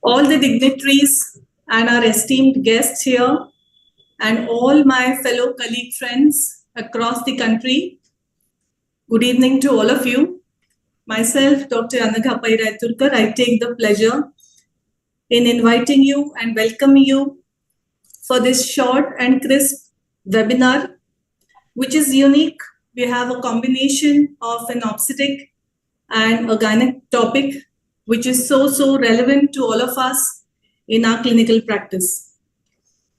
all the dignitaries and our esteemed guests here, and all my fellow colleague friends across the country. Good evening to all of you. Myself, Dr. Anagha Pai Raiturkar, I take the pleasure in inviting you and welcoming you for this short and crisp webinar, which is unique. We have a combination of an obstetric and a gynec topic, which is so relevant to all of us in our clinical practice.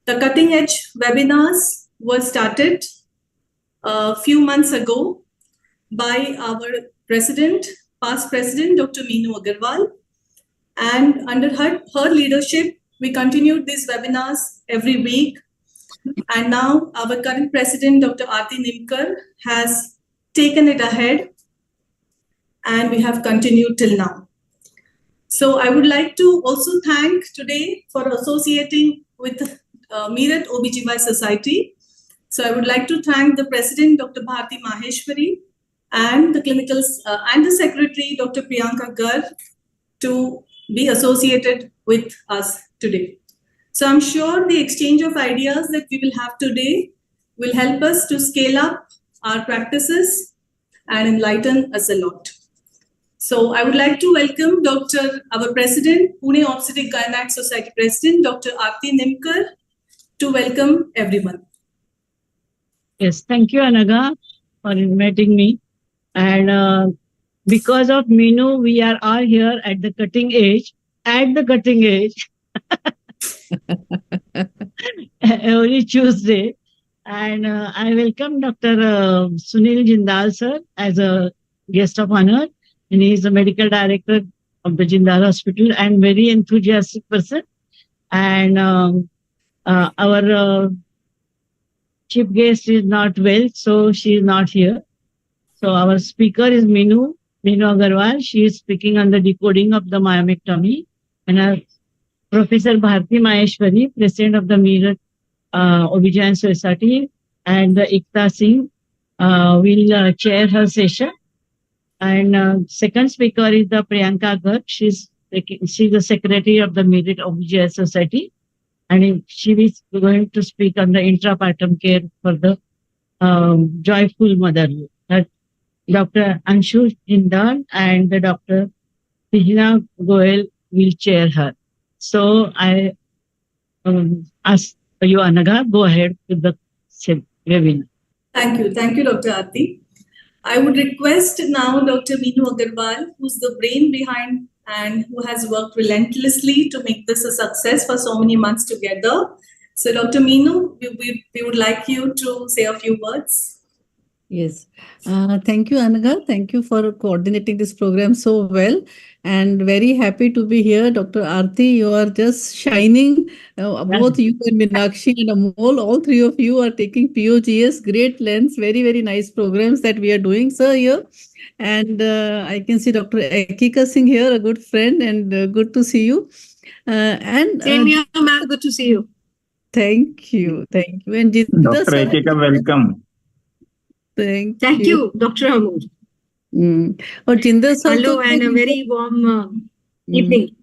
The cutting edge webinars were started a few months ago by our president, past president, Dr. Meenu Agarwal. And under her leadership, we continued these webinars every week. And now our current president, Dr. Aarti Nimkar, has taken it ahead, and we have continued till now. So I would like to also thank today for associating with Meerut OBGYN Society. So I would like to thank the president, Dr. Bharti Maheshwari, and the clinical and the secretary, Dr. Priyanka Garg, to be associated with us today. So I'm sure the exchange of ideas that we will have today will help us to scale up our practices and enlighten us a lot. So I would like to welcome our president, Pune Obstetric Gynec Society President, Dr. Aarti Nimkar, to welcome everyone. Yes, thank you, Anagha, for inviting me. And because of Meenu, we are all here at the cutting edge, every Tuesday. And I welcome Dr. Sunil Jindal, sir, as a guest of honor. And he is the medical director of the Jindal Hospital and very enthusiastic person. And our chief guest is not well, so she is not here. So our speaker is Meenu Agarwal. She is speaking on the decoding of the myomectomy. And Professor Bharti Maheshwari, president of the Meerut OBGYN Society, and Ekta Singh will chair her session. And second speaker is the Priyanka Garg. She's the secretary of the Meerut OBGYN Society, and she is going to speak on the intrapartum care for the joyful motherhood. Dr. Anshu Jindal and the Dr. Tijna Goel will chair her. So I ask you, Anagha, go ahead with the webinar. Thank you, Dr. Aarti. I would request now Dr. Meenu Agarwal, who's the brain behind and who has worked relentlessly to make this a success for so many months together. So Dr. Meenu, we would like you to say a few words. Yes. Thank you, Anagha. Thank you for coordinating this program so well. And very happy to be here. Dr. Aarti, you are just shining. Both you and Meenakshi and Amol, all three of you are taking POGS, great lengths, very nice programs that we are doing, sir, here. And I can see Dr. Ekta Singh here, a good friend, and good to see you. Same here, ma'am. Good to see you. Thank you. And Dr. Ekta, welcome. Thank you, Dr. Amol. Jinder sir, hello, and a very warm evening.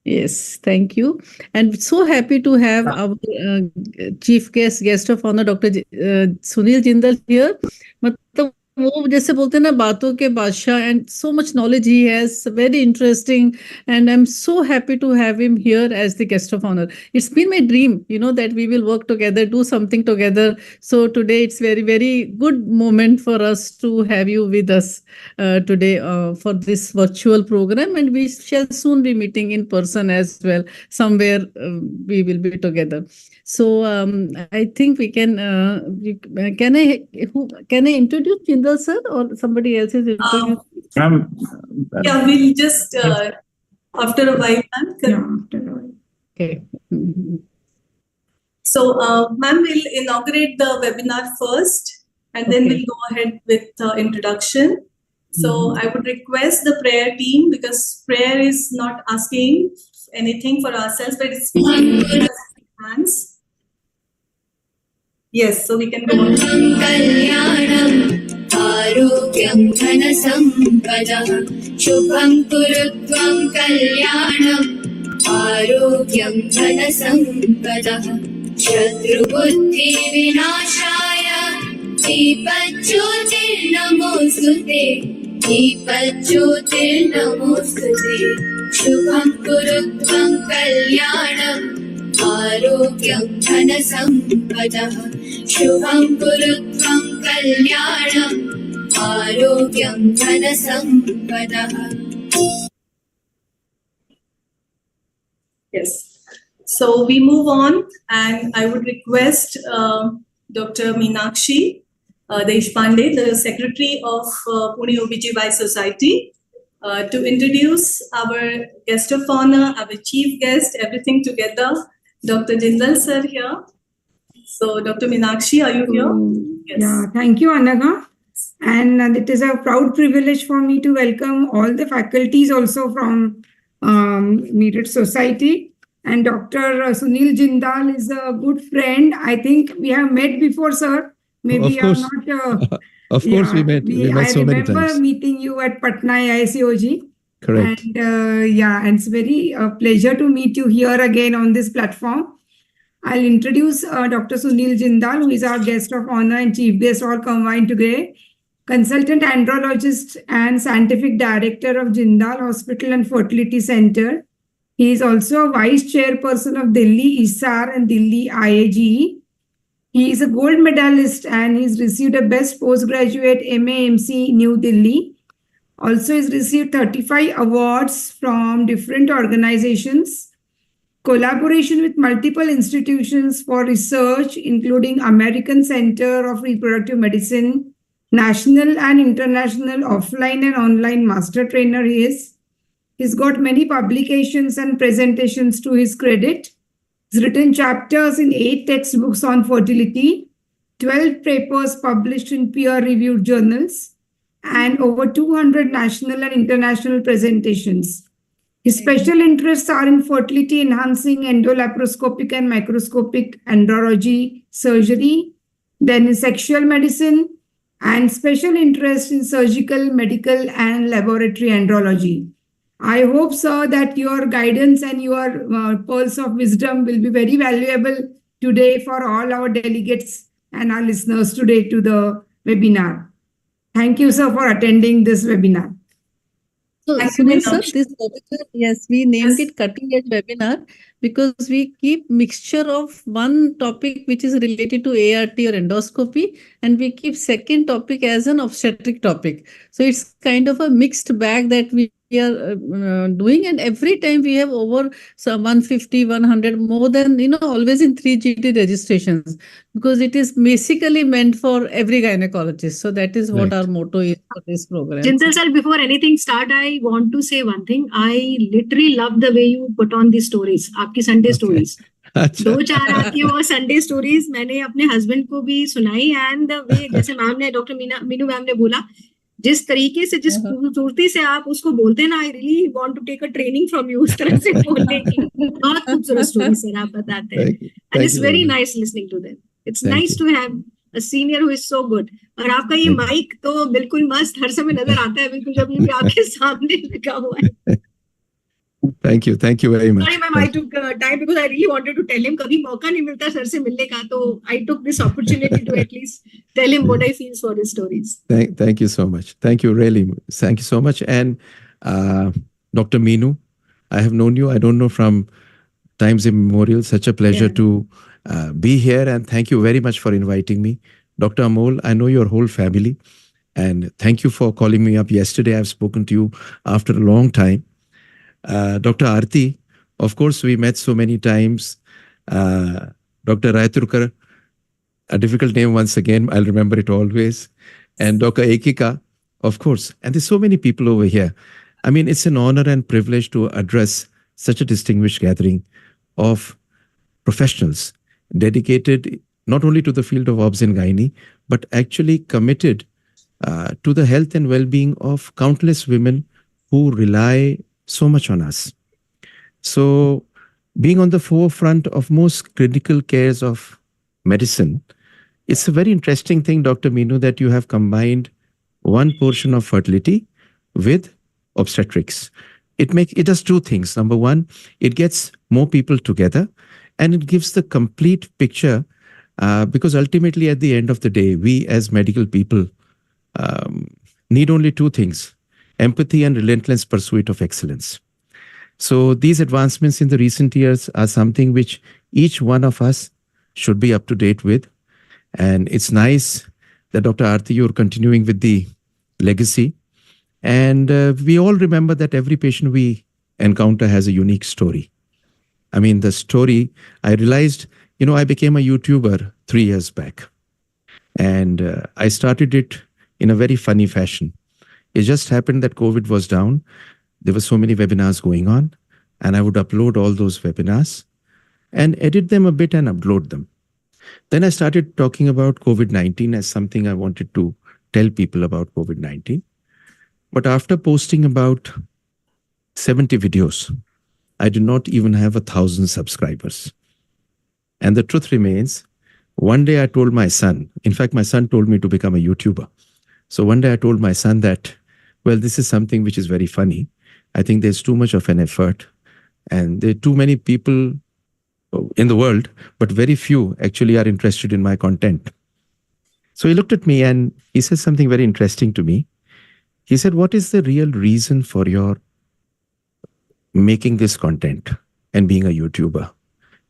Yes, thank you. And so happy to have our chief guest of honor, Dr. Sunil Jindal here. वो जैसे बोलते हैं ना बातों के बादशाह, and so much knowledge he has, very interesting, and I'm so happy to have him here as the guest of honor. It's been my dream, that we will work together, do something together. So today it's very good moment for us to have you with us today for this virtual program, and we shall soon be meeting in person as well. Somewhere we will be together. So I think we can can I introduce Jindal sir, or somebody else is introduced? Yeah, we'll just after a while, ma'am. Yeah, after a while. Okay. So ma'am will inaugurate the webinar first, and then we'll go ahead with the introduction. So I would request the prayer team, because prayer is not asking anything for ourselves, but it's hands. Yes, so we can go on. आरोग्यं धनसम्पदः शुभं कुरु त्वं कल्याणं आरोग्यं धनसम्पदः शत्रुबुद्धिविनाशाय दीपज्योतिर्नमोऽस्तुते दीपज्योतिर्नमोऽस्तुते शुभं कुरु त्वं कल्याणम् आरोग्यं धनसम्पदः शुभं कुरु त्वं कल्याणम् आरोग्यं धनसम्पदः. Yes. So we move on, and I would request Dr. Meenakshi Deshpande, the Secretary of Pune OBGY Society, to introduce our guest of honor, our chief guest, everything together, Dr. Jindal sir here. So Dr. Meenakshi, are you here? Yes. Yeah, thank you, Anaga. And it is a proud privilege for me to welcome all the faculties also from Meerut Society. And Dr. Sunil Jindal is a good friend. I think we have met before, sir. Maybe Of course. not. Of course, we met. We met so many I remember times. meeting you at Patna IICOG. Correct. And and it's very pleasure to meet you here again on this platform. I'll introduce Dr. Sunil Jindal, who is our guest of honor and chief guest all combined today. Consultant andrologist and scientific director of Jindal Hospital and Fertility Center. He is also a vice chairperson of Delhi ISAR and Delhi IAGE. He is a gold medalist and he's received a best postgraduate MAMC New Delhi. Also, he's received 35 awards from different organizations. Collaboration with multiple institutions for research, including American Center of Reproductive Medicine, national and international offline and online master trainer he is. He's got many publications and presentations to his credit. He's written chapters in 8 textbooks on fertility, 12 papers published in peer-reviewed journals, and over 200 national and international presentations. His special interests are in fertility-enhancing endolaparoscopic and microscopic andrology surgery, then in sexual medicine, and special interest in surgical, medical, and laboratory andrology. I hope, sir, that your guidance and your pearls of wisdom will be very valuable today for all our delegates and our listeners today to the webinar. Thank you, sir, for attending this webinar. So, Thank you, Sunil sir, Meenakshi. this webinar, yes, we named it Cutting Edge Webinar because we keep mixture of one topic which is related to ART or endoscopy, and we keep second topic as an obstetric topic. So it's kind of a mixed bag that we are doing, and every time we have over 150, 100, more than, always in 3GT registrations, because it is basically meant for every gynecologist. So that is what Right. our motto is for this program. Jindal sir, before anything start, I want to say one thing. I literally love the way you put on the stories, आपकी Sunday Okay. stories. अच्छा. 2-4 आपकी वो Sunday stories मैंने अपने husband को भी सुनाई, and the way जैसे मैम ने डॉक्टर मीनू मैम ने बोला, जिस तरीके से जिस खूबसूरती से आप उसको बोलते हैं ना, I really want to take a training from you उस तरह से बोलने की. बहुत खूबसूरत स्टोरी सर आप बताते हैं, Thank you. And Thank it's you very very much. Nice listening to them. It's Thank nice you. To have a senior who is so good. और आपका ये Thank you. माइक तो बिल्कुल मस्त हर समय नजर आता है, बिल्कुल जब ये आपके सामने लगा हुआ है. Thank you. Thank you very much. Sorry, ma'am, I Thank you. took time because I really wanted to tell him. कभी मौका नहीं मिलता सर से मिलने का, तो I took this opportunity to at least tell him what I feel for his stories. Thank you so much. Thank you, really. Thank you so much. And Dr. Meenu, I have known you, I don't know, from times immemorial. Such a pleasure Yeah. to be here. And thank you very much for inviting me. Dr. Amol, I know your whole family. And thank you for calling me up yesterday. I've spoken to you after a long time. Dr. Aarti, of course, we met so many times. Dr. Raiturkar, a difficult name once again, I'll remember it always. And Dr. Ekika, of course. And there's so many people over here. I mean, it's an honor and privilege to address such a distinguished gathering of professionals dedicated not only to the field of obs and gynae, but actually committed to the health and well-being of countless women who rely so much on us. So being on the forefront of most critical cares of medicine, it's a very interesting thing, Dr. Meenu, that you have combined one portion of fertility with obstetrics it does two things. Number one, it gets more people together, and it gives the complete picture, because ultimately at the end of the day, we as medical people need only two things: empathy and relentless pursuit of excellence. So these advancements in the recent years are something which each one of us should be up to date with. And it's nice that Dr. Aarti, you're continuing with the legacy. And we all remember that every patient we encounter has a unique story. I mean, the story, I realized, I became a YouTuber 3 years back. And I started it in a very funny fashion. It just happened that COVID was down. There were so many webinars going on, and I would upload all those webinars and edit them a bit and upload them. Then I started talking about COVID-19 as something I wanted to tell people about COVID-19. But after posting about 70 videos, I did not even have 1,000 subscribers. And the truth remains, one day I told my son, in fact, my son told me to become a YouTuber. So one day I told my son that, well, this is something which is very funny. I think there's too much of an effort, and there are too many people in the world, but very few actually are interested in my content. So he looked at me and he said something very interesting to me. He said, what is the real reason for your making this content and being a YouTuber?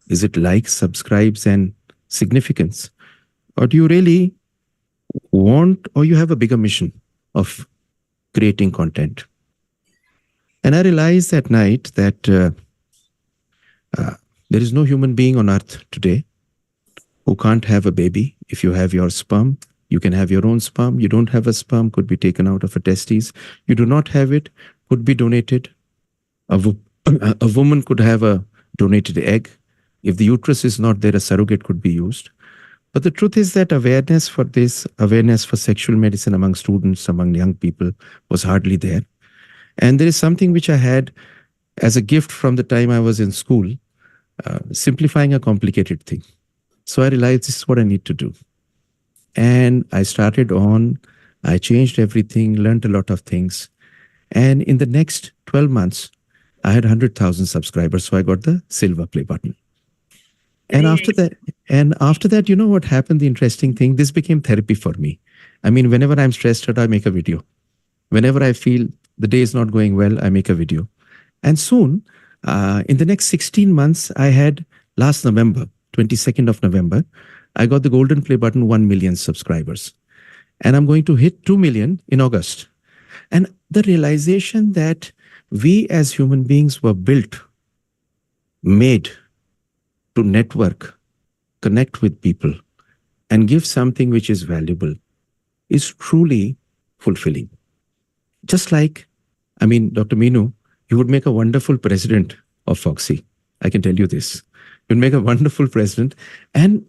Is it likes, subscribes, and significance? Or do you really want, or you have a bigger mission of creating content? And I realized that night that there is no human being on earth today who can't have a baby. If you have your sperm, you can have your own sperm. You don't have a sperm, could be taken out of a testes. You do not have it, could be donated. A woman could have a donated egg. If the uterus is not there, a surrogate could be used. But the truth is that awareness for this, awareness for sexual medicine among students, among young people, was hardly there. And there is something which I had as a gift from the time I was in school, simplifying a complicated thing. So I realized this is what I need to do. And I started on, I changed everything, learned a lot of things. And in the next 12 months, I had 100,000 subscribers. So I got the silver play button. And after that, you know what happened? The interesting thing, this became therapy for me. I mean, whenever I'm stressed out, I make a video. Whenever I feel the day is not going well, I make a video. And soon, in the next 16 months, I had last November, 22nd of November, I got the golden play button, 1 million subscribers. And I'm going to hit 2 million in August. And the realization that we as human beings were built, made to network, connect with people, and give something which is valuable is truly fulfilling. Just like, I mean, Dr. Meenu, you would make a wonderful president of Foxy. I can tell you this. You'd make a wonderful president. And,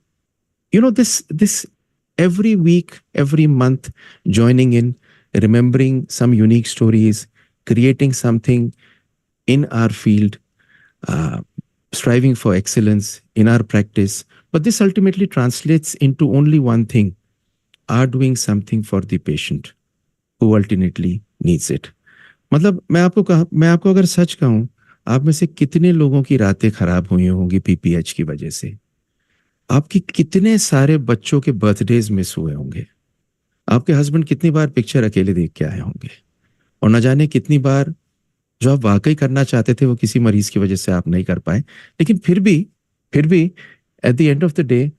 you know, this every week, every month, joining in, remembering some unique stories, creating something in our field, striving for excellence in our practice. But this ultimately translates into only one thing, are doing something for the patient who ultimately needs it. मतलब मैं आपको अगर सच कहूं, आप में से कितने लोगों की रातें खराब हुई होंगी पीपीएच की वजह से, आपकी कितने सारे बच्चों के बर्थडेज मिस हुए होंगे, आपके हस्बैंड कितनी बार पिक्चर अकेले देख के आए होंगे, और न जाने कितनी बार जो आप वाकई करना चाहते थे वो किसी मरीज की वजह से आप नहीं कर पाए, लेकिन फिर भी at the end of the day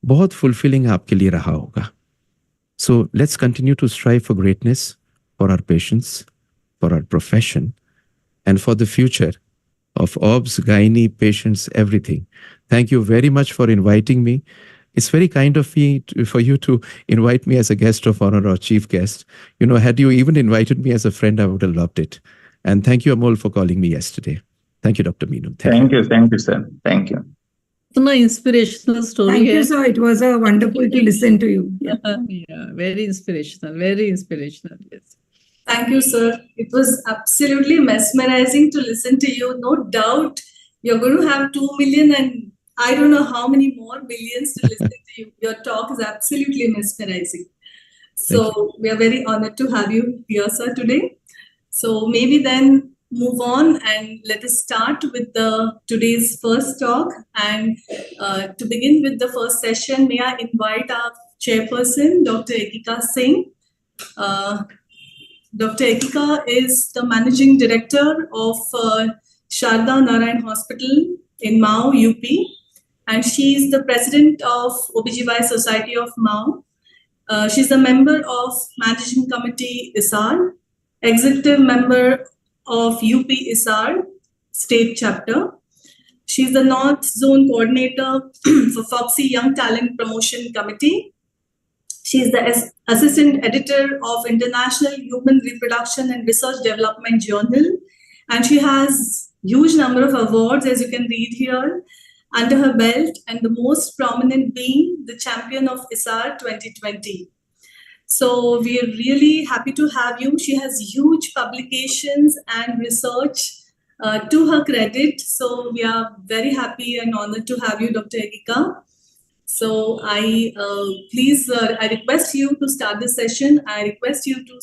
बहुत फुलफिलिंग आपके लिए रहा होगा. So let's continue to strive for greatness for our patients, for our profession, and for the future of OBS, gynae, patients, everything. Thank you very much for inviting me. It's very kind of me for you to invite me as a guest of honor or chief guest. You know, had you even invited me as a friend, I would have loved it. And thank you, Amol, for calling me yesterday. Thank you, Dr. Meenu. Thank you, sir. Thank you. इतना inspirational story. Thank है. you, sir. It was wonderful to listen to you. Yeah, very inspirational, very inspirational. Yes. Thank you, sir. It was absolutely mesmerizing to listen to you. No doubt you're going to have 2 million and I don't know how many more millions to listen to you. Your talk is absolutely mesmerizing. So we are very honored to have you here, sir, today. So maybe then move on and let us start with today's first talk. And to begin with the first session, may I invite our chairperson, Dr. Ekika Singh. Dr. Ekika is the managing director of Sharda Narayan Hospital in Mao, UP, and she is the president of OBGY Society of Mao. She's a member of Managing Committee ISAR, executive member of UP ISAR State Chapter. She's the North Zone Coordinator for Foxy Young Talent Promotion Committee. She's the Assistant Editor of International Human Reproduction and Research Development Journal. And she has huge number of awards, as you can read here, under her belt, and the most prominent being the champion of ISAR 2020. So we are really happy to have you. She has huge publications and research to her credit. So we are very happy and honored to have you, Dr. Ekika. So I request you to start the session. I request you to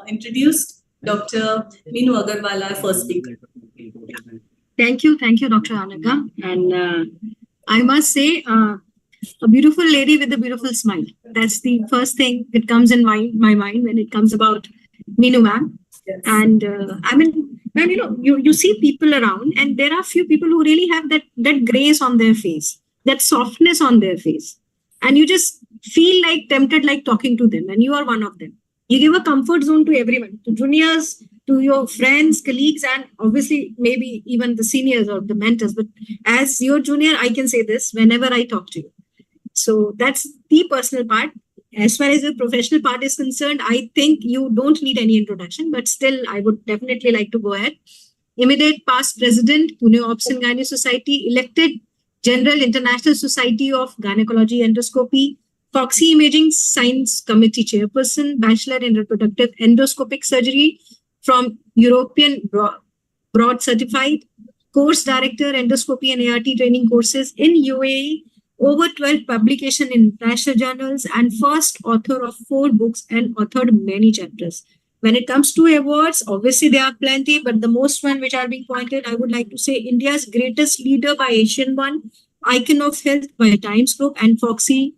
introduce Dr. Meenu Agarwal, our first speaker. Thank you, Dr. Anaga. And I must say, a beautiful lady with a beautiful smile. That's the first thing that comes in my mind when it comes about Meenu ma'am. Yes. And I mean, man, you see people around, and there are few people who really have that grace on their face, that softness on their face, and you just feel like tempted, like talking to them, and you are one of them. You give a comfort zone to everyone, to juniors, to your friends, colleagues, and obviously maybe even the seniors or the mentors. But as your junior, I can say this whenever I talk to you. So that's the personal part. As far as the professional part is concerned, I think you don't need any introduction, but still I would definitely like to go ahead. Immediate past president, Pune Obs and Gynae Society, elected General International Society of Gynecology Endoscopy, Foxy Imaging Science Committee Chairperson, Bachelor in Reproductive Endoscopic Surgery from European Broad Certified, Course Director, Endoscopy and ART Training Courses in UAE, over 12 publications in international journals, and first author of 4 books and authored many chapters. When it comes to awards, obviously there are plenty, but the most one which are being pointed, I would like to say India's Greatest Leader by Asian One, Icon of Health by Times Group, and Foxy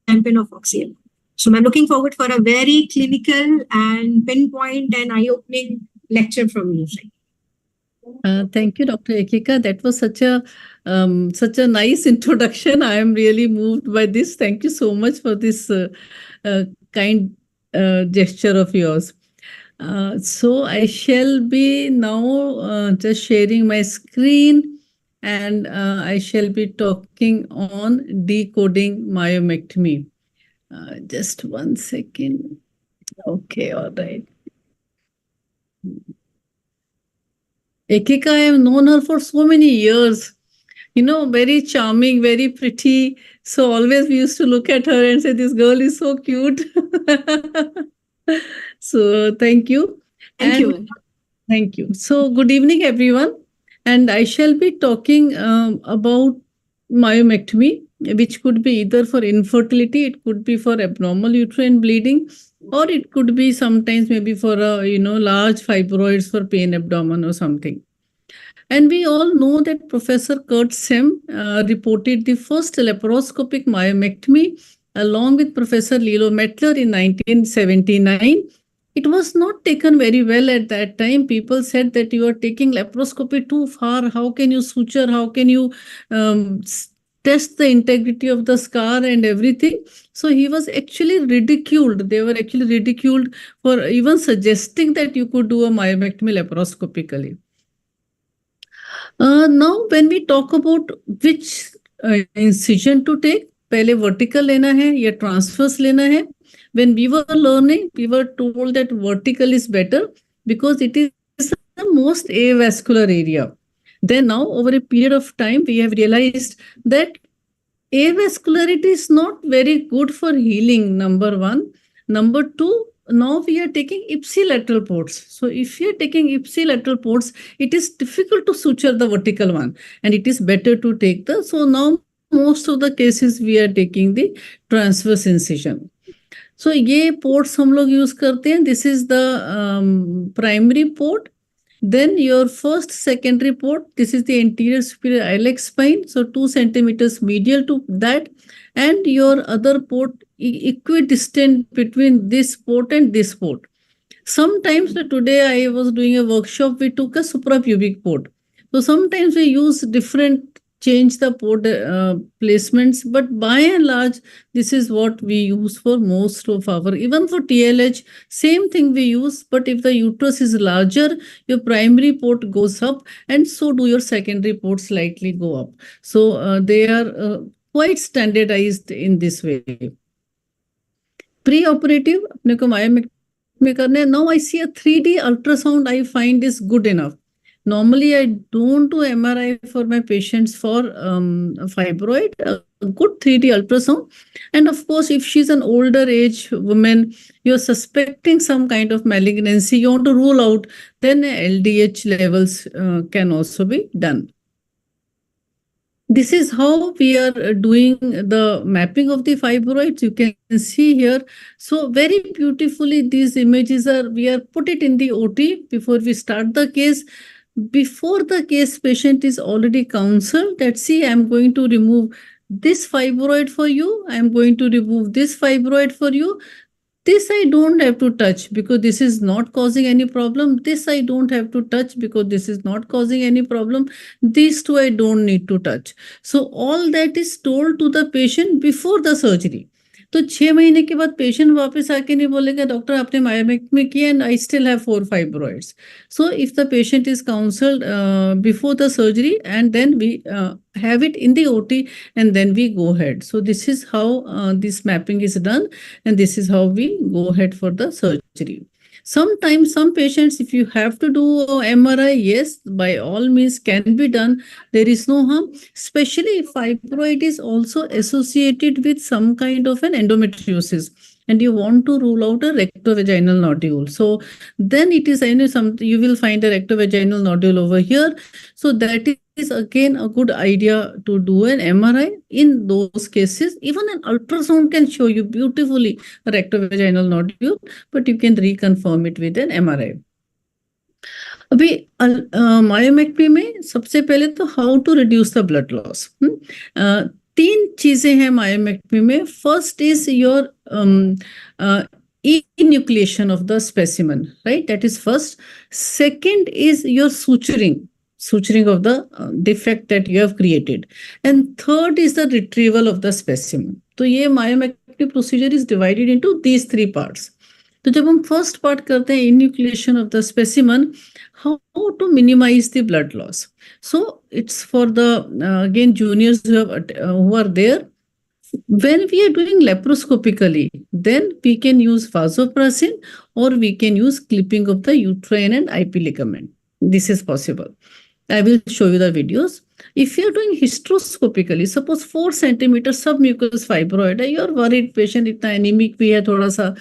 Champion of Foxy. So I'm looking forward for a very clinical and pinpoint and eye-opening lecture from you. Thank you, Dr. Ekika. That was such a nice introduction. I am really moved by this. Thank you so much for this kind gesture of yours. So I shall be now just sharing my screen, and I shall be talking on decoding myomectomy. Just one second. Okay, all right. Ekika, I have known her for so many years. Very charming, very pretty. So always we used to look at her and say, this girl is so cute. So thank you. Thank you. Thank you. So good evening, everyone. And I shall be talking about myomectomy, which could be either for infertility, it could be for abnormal uterine bleeding, or it could be sometimes maybe for large fibroids for pain abdomen or something. And we all know that Professor Kurt Sem reported the first laparoscopic myomectomy along with Professor Lilo Mettler in 1979. It was not taken very well at that time. People said that you are taking laparoscopy too far. How can you suture? How can you test the integrity of the scar and everything? So he was actually ridiculed. They were actually ridiculed for even suggesting that you could do a myomectomy laparoscopically. Now, when we talk about which incision to take, पहले vertical लेना है या transverse लेना है. When we were learning, we were told that vertical is better because it is the most avascular area. Then now, over a period of time, we have realized that avascularity is not very good for healing, number one. Number two, now we are taking ipsilateral ports. So if you are taking ipsilateral ports, it is difficult to suture the vertical one, and it is better to take the, so now most of the cases we are taking the transverse incision. So ये ports हम लोग use करते हैं. This is the primary port. Then your first secondary port, this is the anterior superior iliac spine, so 2 centimeters medial to that, and your other port equidistant between this port and this port. Sometimes today I was doing a workshop, we took a suprapubic port. So sometimes we use different, change the port placements, but by and large, this is what we use for most of our, even for TLH, same thing we use, but if the uterus is larger, your primary port goes up and so do your secondary ports slightly go up. So they are quite standardized in this way. Pre-operative, अपने को myomectomy करना है. Now I see a 3D ultrasound I find is good enough. Normally, I don't do MRI for my patients for fibroid, a good 3D ultrasound. And of course, if she's an older age woman, you're suspecting some kind of malignancy, you want to rule out, then LDH levels can also be done. This is how we are doing the mapping of the fibroids. You can see here. So very beautifully, these images are, we are put it in the OT before we start the case. Before the case patient is already counseled that, see, I'm going to remove this fibroid for you. I'm going to remove this fibroid for you. This I don't have to touch because this is not causing any problem. This I don't have to touch because this is not causing any problem. These two I don't need to touch. So all that is told to the patient before the surgery. तो 6 महीने के बाद patient वापस आके नहीं बोलेगा doctor आपने myomectomy किया and I still have 4 fibroids. So if the patient is counseled before the surgery and then we have it in the OT and then we go ahead. So this is how this mapping is done and this is how we go ahead for the surgery. Sometimes some patients, if you have to do MRI, yes, by all means can be done. There is no harm, especially if fibroid is also associated with some kind of an endometriosis and you want to rule out a rectovaginal nodule. So then it is, you will find a rectovaginal nodule over here. So that is again a good idea to do an MRI. In those cases, even an ultrasound can show you beautifully a rectovaginal nodule, but you can reconfirm it with an MRI. अभी myomectomy में सबसे पहले तो how to reduce the blood loss. 3 चीजें हैं myomectomy में. First is your enucleation of the specimen, right? That is first. Second is your suturing of the defect that you have created. And third is the retrieval of the specimen. So ये myomectomy procedure is divided into these 3 parts. तो जब हम first part करते हैं enucleation of the specimen, how to minimize the blood loss. So it's for the again juniors who are there. When we are doing laparoscopically, then we can use vasopressin or we can use clipping of the uterine and IP ligament. This is possible. I will show you the videos. If you are doing hysteroscopically, suppose 4 centimeter submucous fibroid, you are worried patient itna anemic bhi hai thoda sa.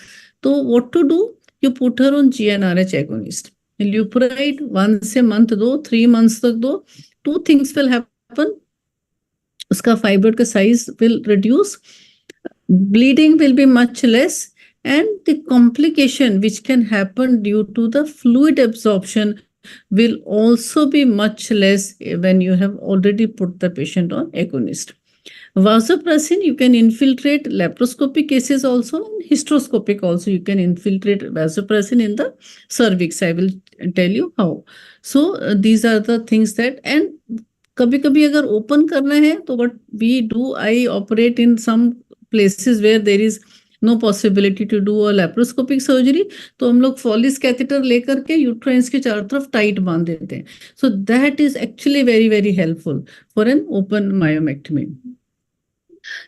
So what to do? You put her on GnRH agonist. Leupride once a month do, 3 months tak do. 2 things will happen. उसका fibroid का size will reduce, bleeding will be much less, and the complication which can happen due to the fluid absorption will also be much less when you have already put the patient on agonist. Vasopressin, you can infiltrate laparoscopic cases also, and hysteroscopic also. You can infiltrate vasopressin in the cervix. I will tell you how. So these are the things that, and कभी कभी अगर open करना है तो what we do, I operate in some places where there is no possibility to do a laparoscopic surgery, तो हम लोग Foley catheter लेकर के यूट्राइन्स के चारों तरफ टाइट बांध देते हैं. So that is actually very, very helpful for an open myomectomy.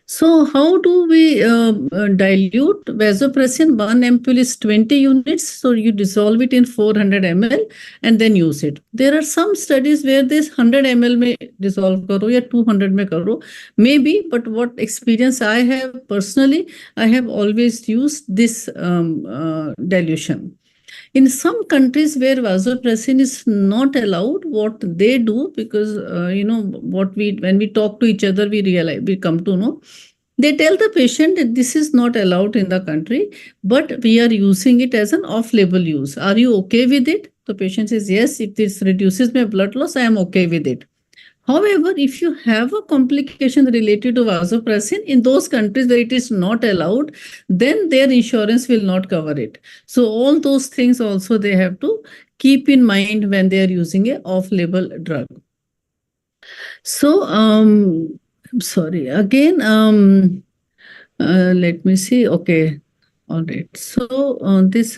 So how do we dilute vasopressin? 1 ampule is 20 units. So you dissolve it in 400 ml and then use it. There are some studies where this 100 ml में dissolve करो या 200 में करो. Maybe, but what experience I have personally, I have always used this dilution. In some countries where vasopressin is not allowed, what they do, because when we talk to each other, we realize, we come to know, they tell the patient that this is not allowed in the country, but we are using it as an off-label use. Are you okay with it? The patient says, yes, if this reduces my blood loss, I am okay with it. However, if you have a complication related to vasopressin in those countries where it is not allowed, then their insurance will not cover it. So all those things also they have to keep in mind when they are using a off-label drug. So, I'm sorry, again, let me see. Okay. All right. So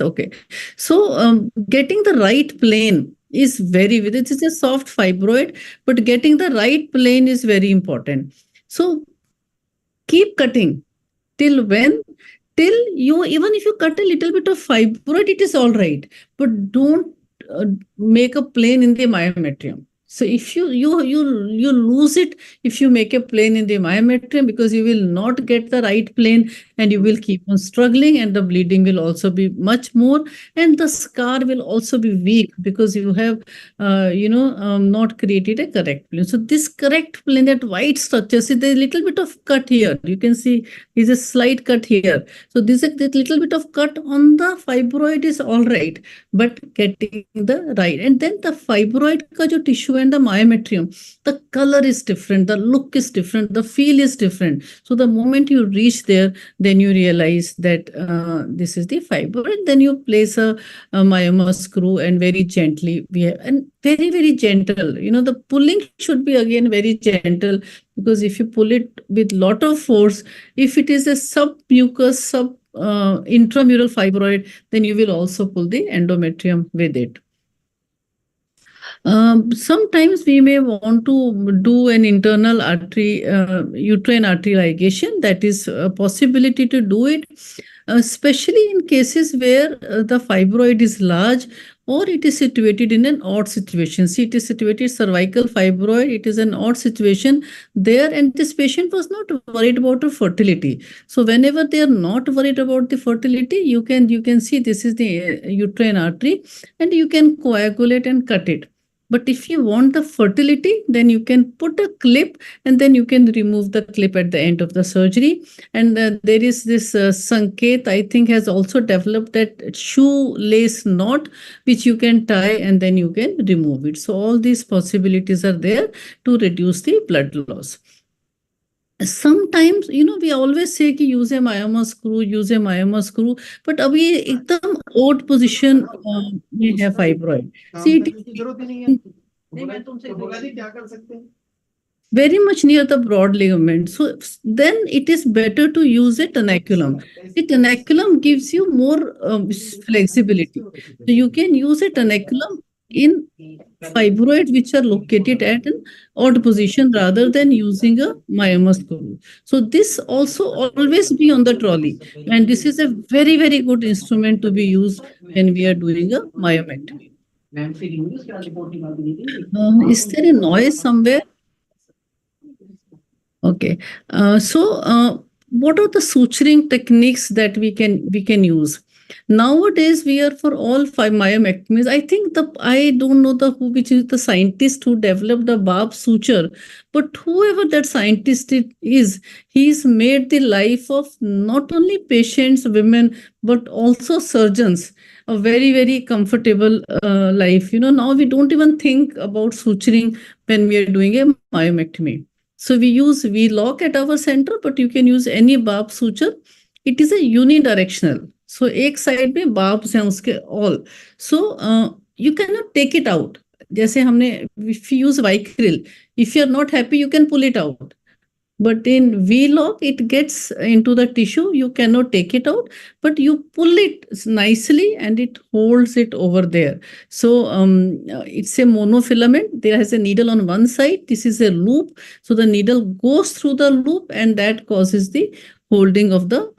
okay. So getting the right plane is it is a soft fibroid, but getting the right plane is very important. So keep cutting till when? Till even if you cut a little bit of fibroid, it is all right, but don't make a plane in the myometrium. So if you lose it if you make a plane in the myometrium, because you will not get the right plane and you will keep on struggling, and the bleeding will also be much more, and the scar will also be weak because you have not created a correct plane. So this correct plane, that white structure, see there's a little bit of cut here. You can see there's a slight cut here. So this little bit of cut on the fibroid is all right, but getting the right, and then the fibroid ka jo tissue and the myometrium, the color is different, the look is different, the feel is different. So the moment you reach there, then you realize that this is the fibroid. Then you place a myoma screw and very gently and very, very gentle. The pulling should be again very gentle, because if you pull it with lot of force, if it is a submucous, intramural fibroid, then you will also pull the endometrium with it. Sometimes we may want to do an internal artery, uterine artery ligation. That is a possibility to do it, especially in cases where the fibroid is large or it is situated in an odd situation. See, it is situated cervical fibroid. It is an odd situation there, and this patient was not worried about her fertility. So whenever they are not worried about the fertility, you can see this is the uterine artery, and you can coagulate and cut it. But if you want the fertility, then you can put a clip and then you can remove the clip at the end of the surgery. And there is this Sanket, I think, has also developed that shoelace knot, which you can tie and then you can remove it. So all these possibilities are there to reduce the blood loss. Sometimes, we always say कि use a myoma screw, but abhi ekdam odd position may have fibroid. See, very much near the broad ligament. So then it is better to use a tenaculum. The tenaculum gives you more flexibility. So you can use a tenaculum in fibroids which are located at an odd position rather than using a myoma screw. So this also always be on the trolley, and this is a very, very good instrument to be used when we are doing a myomectomy. Is there a noise somewhere? Okay. So what are the suturing techniques that we can use? Nowadays, we are for all 5 myomectomies. I think I don't know which is the scientist who developed the barb suture, but whoever that scientist is, he's made the life of not only patients, women, but also surgeons a very, very comfortable life. Now we don't even think about suturing when we are doing a myomectomy. So we use V-lock at our center, but you can use any barb suture. It is a unidirectional. So एक side में barbs हैं उसके all. So you cannot take it out. जैसे if you use Vicryl, if you are not happy, you can pull it out. But in V-lock, it gets into the tissue. You cannot take it out, but you pull it nicely and it holds it over there. So it's a monofilament. There has a needle on one side. This is a loop. So the needle goes through the loop and that causes the holding of the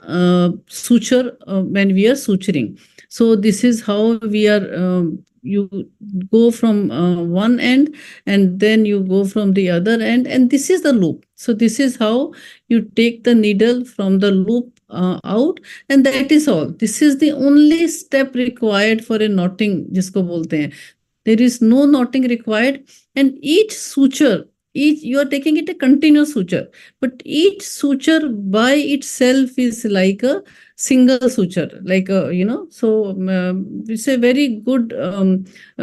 suture when we are suturing. So this is how we are, you go from one end and then you go from the other end, and this is the loop. So this is how you take the needle from the loop out, and that is all. This is the only step required for a knotting, jisko bolte hain. There is no knotting required, and each suture you are taking it a continuous suture, but each suture by itself is like a single suture, like a, so it's a very good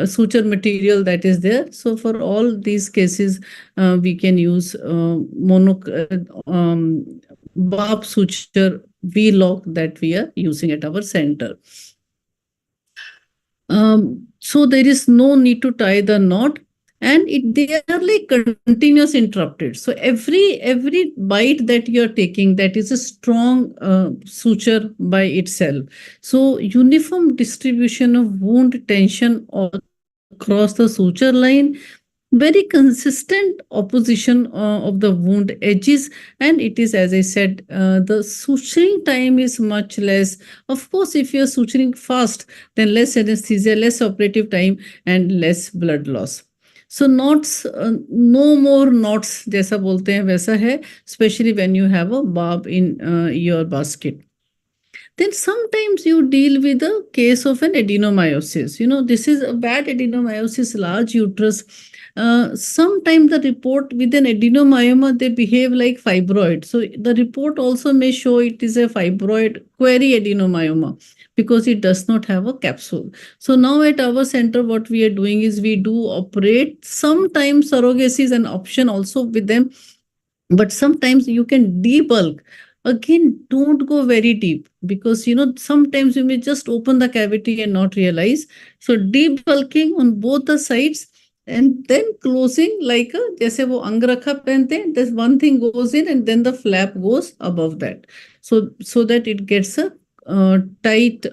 suture material that is there. So for all these cases, we can use barb suture V-lock that we are using at our center. So there is no need to tie the knot, and they are like continuous interrupted. So every bite that you are taking, that is a strong suture by itself. So uniform distribution of wound tension across the suture line, very consistent opposition of the wound edges, and it is, as I said, the suturing time is much less. Of course, if you are suturing fast, then less anesthesia, less operative time, and less blood loss. So knots, no more knots, जैसा बोलते हैं वैसा है, especially when you have a barb in your basket. Then sometimes you deal with a case of an adenomyosis. This is a bad adenomyosis, large uterus. Sometimes the report with an adenomyoma, they behave like fibroid. So the report also may show it is a fibroid query adenomyoma because it does not have a capsule. So now at our center, what we are doing is we do operate. Sometimes surrogacy is an option also with them, but sometimes you can debulk. Again, don't go very deep because, sometimes you may just open the cavity and not realize. So debulking on both the sides, and then closing like a, जैसे वो अंगरखा पहनते हैं, this one thing goes in and then the flap goes above that. So that it gets a tight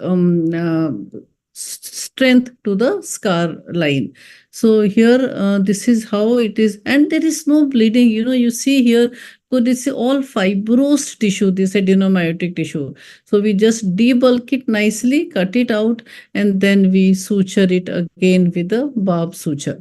strength to the scar line. So here, this is how it is, and there is no bleeding. You see here, so this is all fibrous tissue, this adenomyotic tissue. So we just debulk it nicely, cut it out, and then we suture it again with a barb suture.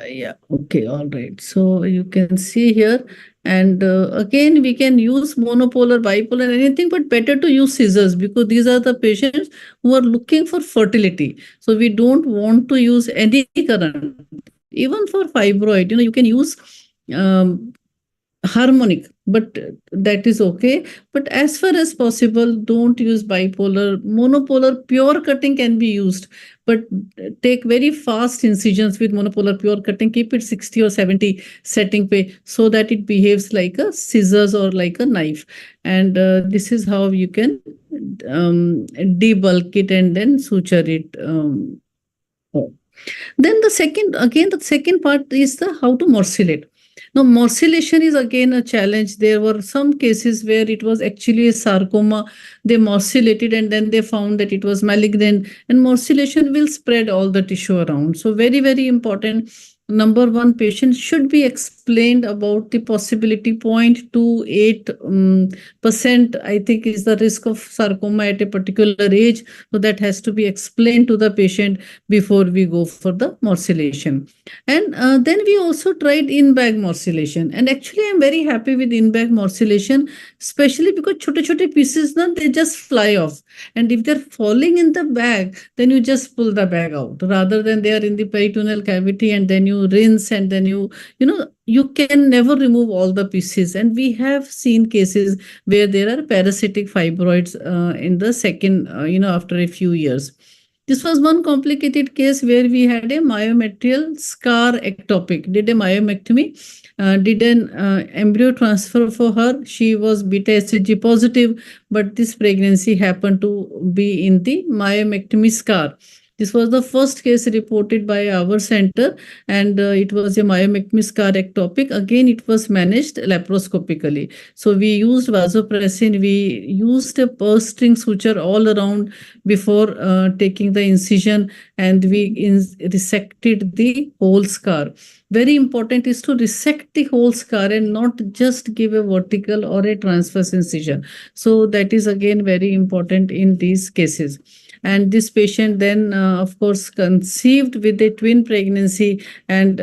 Yeah, okay, all right. So you can see here, and again, we can use monopolar, bipolar, anything, but better to use scissors because these are the patients who are looking for fertility. So we don't want to use any current. Even for fibroid, you can use harmonic, but that is okay. But as far as possible, don't use bipolar. Monopolar pure cutting can be used, but take very fast incisions with monopolar pure cutting. Keep it 60 or 70 setting pay so that it behaves like a scissors or like a knife. And this is how you can debulk it and then suture it. Then the second part is the how to morcellate. Now, morcellation is again a challenge. There were some cases where it was actually a sarcoma. They morcellated and then they found that it was malignant, and morcellation will spread all the tissue around. So very, very important. Number one, patient should be explained about the possibility. 0.28% I think is the risk of sarcoma at a particular age. So that has to be explained to the patient before we go for the morcellation. And then we also tried in-bag morcellation. And actually, I'm very happy with in-bag morcellation, especially because chote pieces, they just fly off. And if they're falling in the bag, then you just pull the bag out rather than they are in the peritoneal cavity and then you rinse and then you can never remove all the pieces. And we have seen cases where there are parasitic fibroids in the second, after a few years. This was one complicated case where we had a myometrial scar ectopic, did a myomectomy, did an embryo transfer for her. She was beta HCG positive, but this pregnancy happened to be in the myomectomy scar. This was the first case reported by our center, and it was a myomectomy scar ectopic. Again, it was managed laparoscopically. So we used vasopressin, we used a purse string suture all around before taking the incision, and we resected the whole scar. Very important is to resect the whole scar and not just give a vertical or a transverse incision. So that is again very important in these cases. And this patient then, of course, conceived with a twin pregnancy and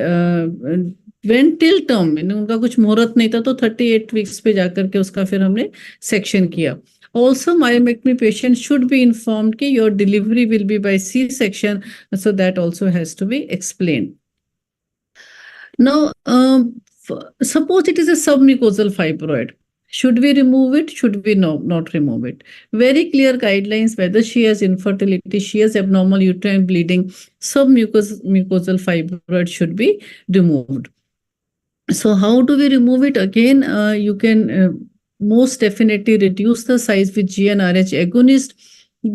went till term. उनका कुछ मुहूर्त नहीं था तो 38 weeks पे जाकर के उसका फिर हमने सेक्शन किया. Also, myomectomy patient should be informed that your delivery will be by C-section, so that also has to be explained. Now, suppose it is a submucosal fibroid. Should we remove it? Should we not remove it? Very clear guidelines whether she has infertility, she has abnormal uterine bleeding, submucosal fibroid should be removed. So how do we remove it? Again, you can most definitely reduce the size with GnRH agonist.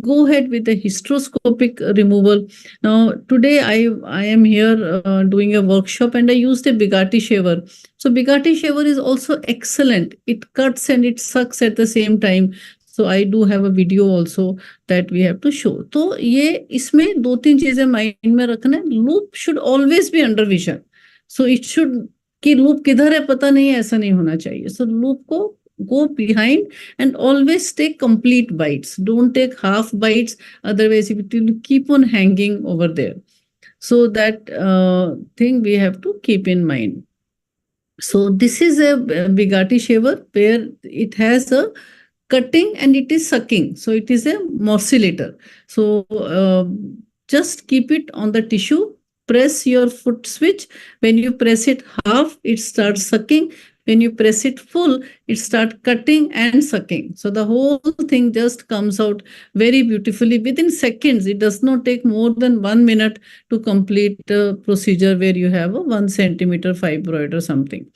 Go ahead with the hysteroscopic removal. Now, today I am here doing a workshop and I used a Bugatti shaver. So Bugatti shaver is also excellent. It cuts and it sucks at the same time. So I do have a video also that we have to show. तो ये इसमें 2-3 चीजें mind में रखना है. Loop should always be under vision. So it should कि loop किधर है पता नहीं, ऐसा नहीं होना चाहिए. So लूप को go behind and always take complete bites. Don't take half bites, otherwise it will keep on hanging over there. So that thing we have to keep in mind. So this is a Bugatti shaver where it has a cutting and it is sucking. So it is a morcellator. So just keep it on the tissue. Press your foot switch. When you press it half, it starts sucking. When you press it full, it starts cutting and sucking. So the whole thing just comes out very beautifully within seconds. It does not take more than 1 minute to complete the procedure where you have a 1 centimeter fibroid or something.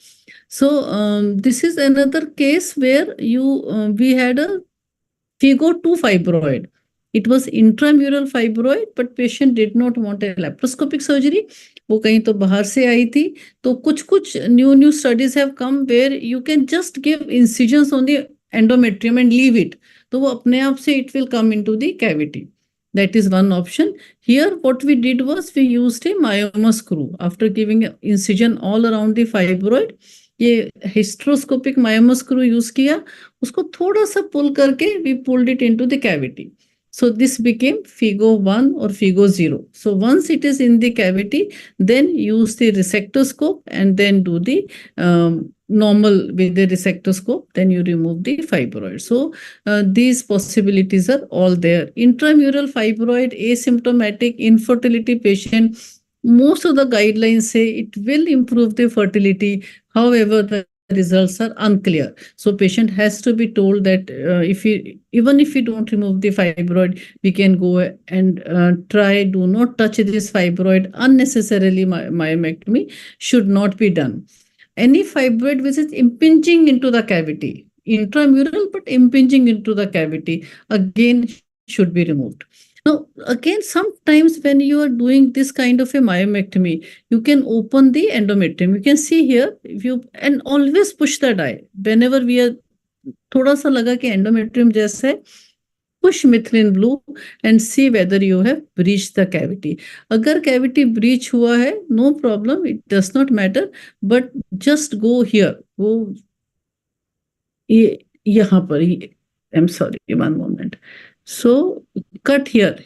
So this is another case where we had a FIGO 2 fibroid. It was intramural fibroid, but patient did not want a laparoscopic surgery. वो कहीं तो बाहर से आई थी. तो कुछ new studies have come where you can just give incisions on the endometrium and leave it. तो वो अपने आप से it will come into the cavity. That is one option. Here what we did was we used a myoma screw. After giving an incision all around the fibroid, ये hysteroscopic myoma screw use किया. उसको थोड़ा सा pull करके we pulled it into the cavity. So this became FIGO 1 or FIGO 0. So once it is in the cavity, then use the resectoscope and then do the normal with the resectoscope, then you remove the fibroid. So these possibilities are all there. Intramural fibroid, asymptomatic infertility patient, most of the guidelines say it will improve the fertility. However, the results are unclear. So patient has to be told that even if we don't remove the fibroid, we can go and try. Do not touch this fibroid unnecessarily. Myomectomy should not be done. Any fibroid which is impinging into the cavity, intramural but impinging into the cavity, again should be removed. Now, again, sometimes when you are doing this kind of a myomectomy, you can open the endometrium. You can see here, and always push the dye. Whenever we are, thoda sa laga ki endometrium jaisa hai, push methylene blue and see whether you have breached the cavity. Agar cavity breach hua hai, no problem, it does not matter, but just go here. Go yahan par. I'm sorry, one moment. So cut here.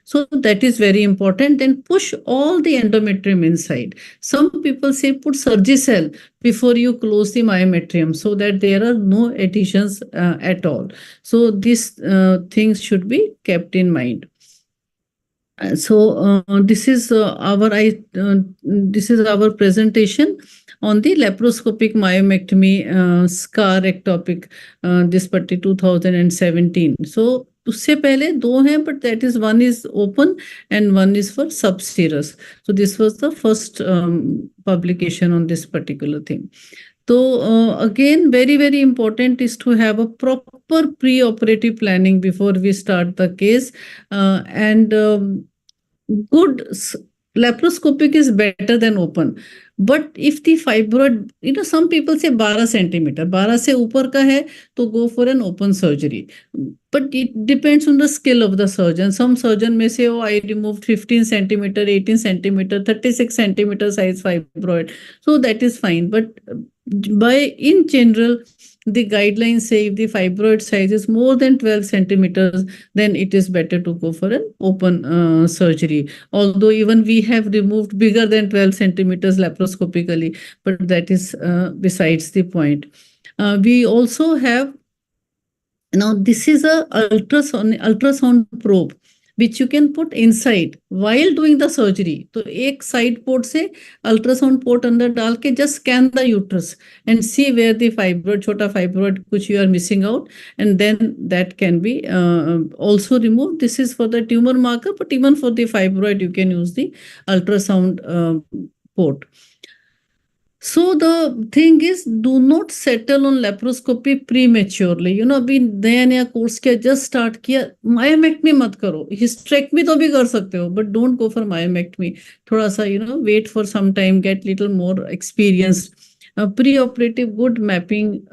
So that is very important. And push all the endometrium inside. Some people say put Surgicel before you close the myometrium so that there are no adhesions at all. So these things should be kept in mind. So this is our presentation on the laparoscopic myomectomy scar ectopic this party 2017. So उससे पहले दो हैं, but that is one is open and one is for subserous. So this was the first publication on this particular thing. So again, very, very important is to have a proper pre-operative planning before we start the case. And good laparoscopic is better than open. But if the fibroid, some people say 12 centimeter, 12 se upar ka hai, to go for an open surgery. But it depends on the skill of the surgeon. Some surgeon may say, oh, I removed 15 centimeter, 18 centimeter, 36 centimeter size fibroid. So that is fine. But in general, the guidelines say if the fibroid size is more than 12 centimeters, then it is better to go for an open surgery. Although even we have removed bigger than 12 centimeters laparoscopically, but that is besides the point. We also have Now, this is a ultrasound probe which you can put inside while doing the surgery. तो एक side port से ultrasound port अंदर डाल के just scan the uterus and see where the fibroid, छोटा fibroid which you are missing out, and then that can be also removed. This is for the tumor marker, but even for the fibroid you can use the ultrasound port. So the thing is, do not settle on laparoscopy prematurely. You know, अभी नया course किया, just start किया, myomectomy मत करो. Hysterectomy तो भी कर सकते हो, but don't go for myomectomy. थोड़ा सा, you know, wait for some time, get little more experience. Pre-operative good mapping,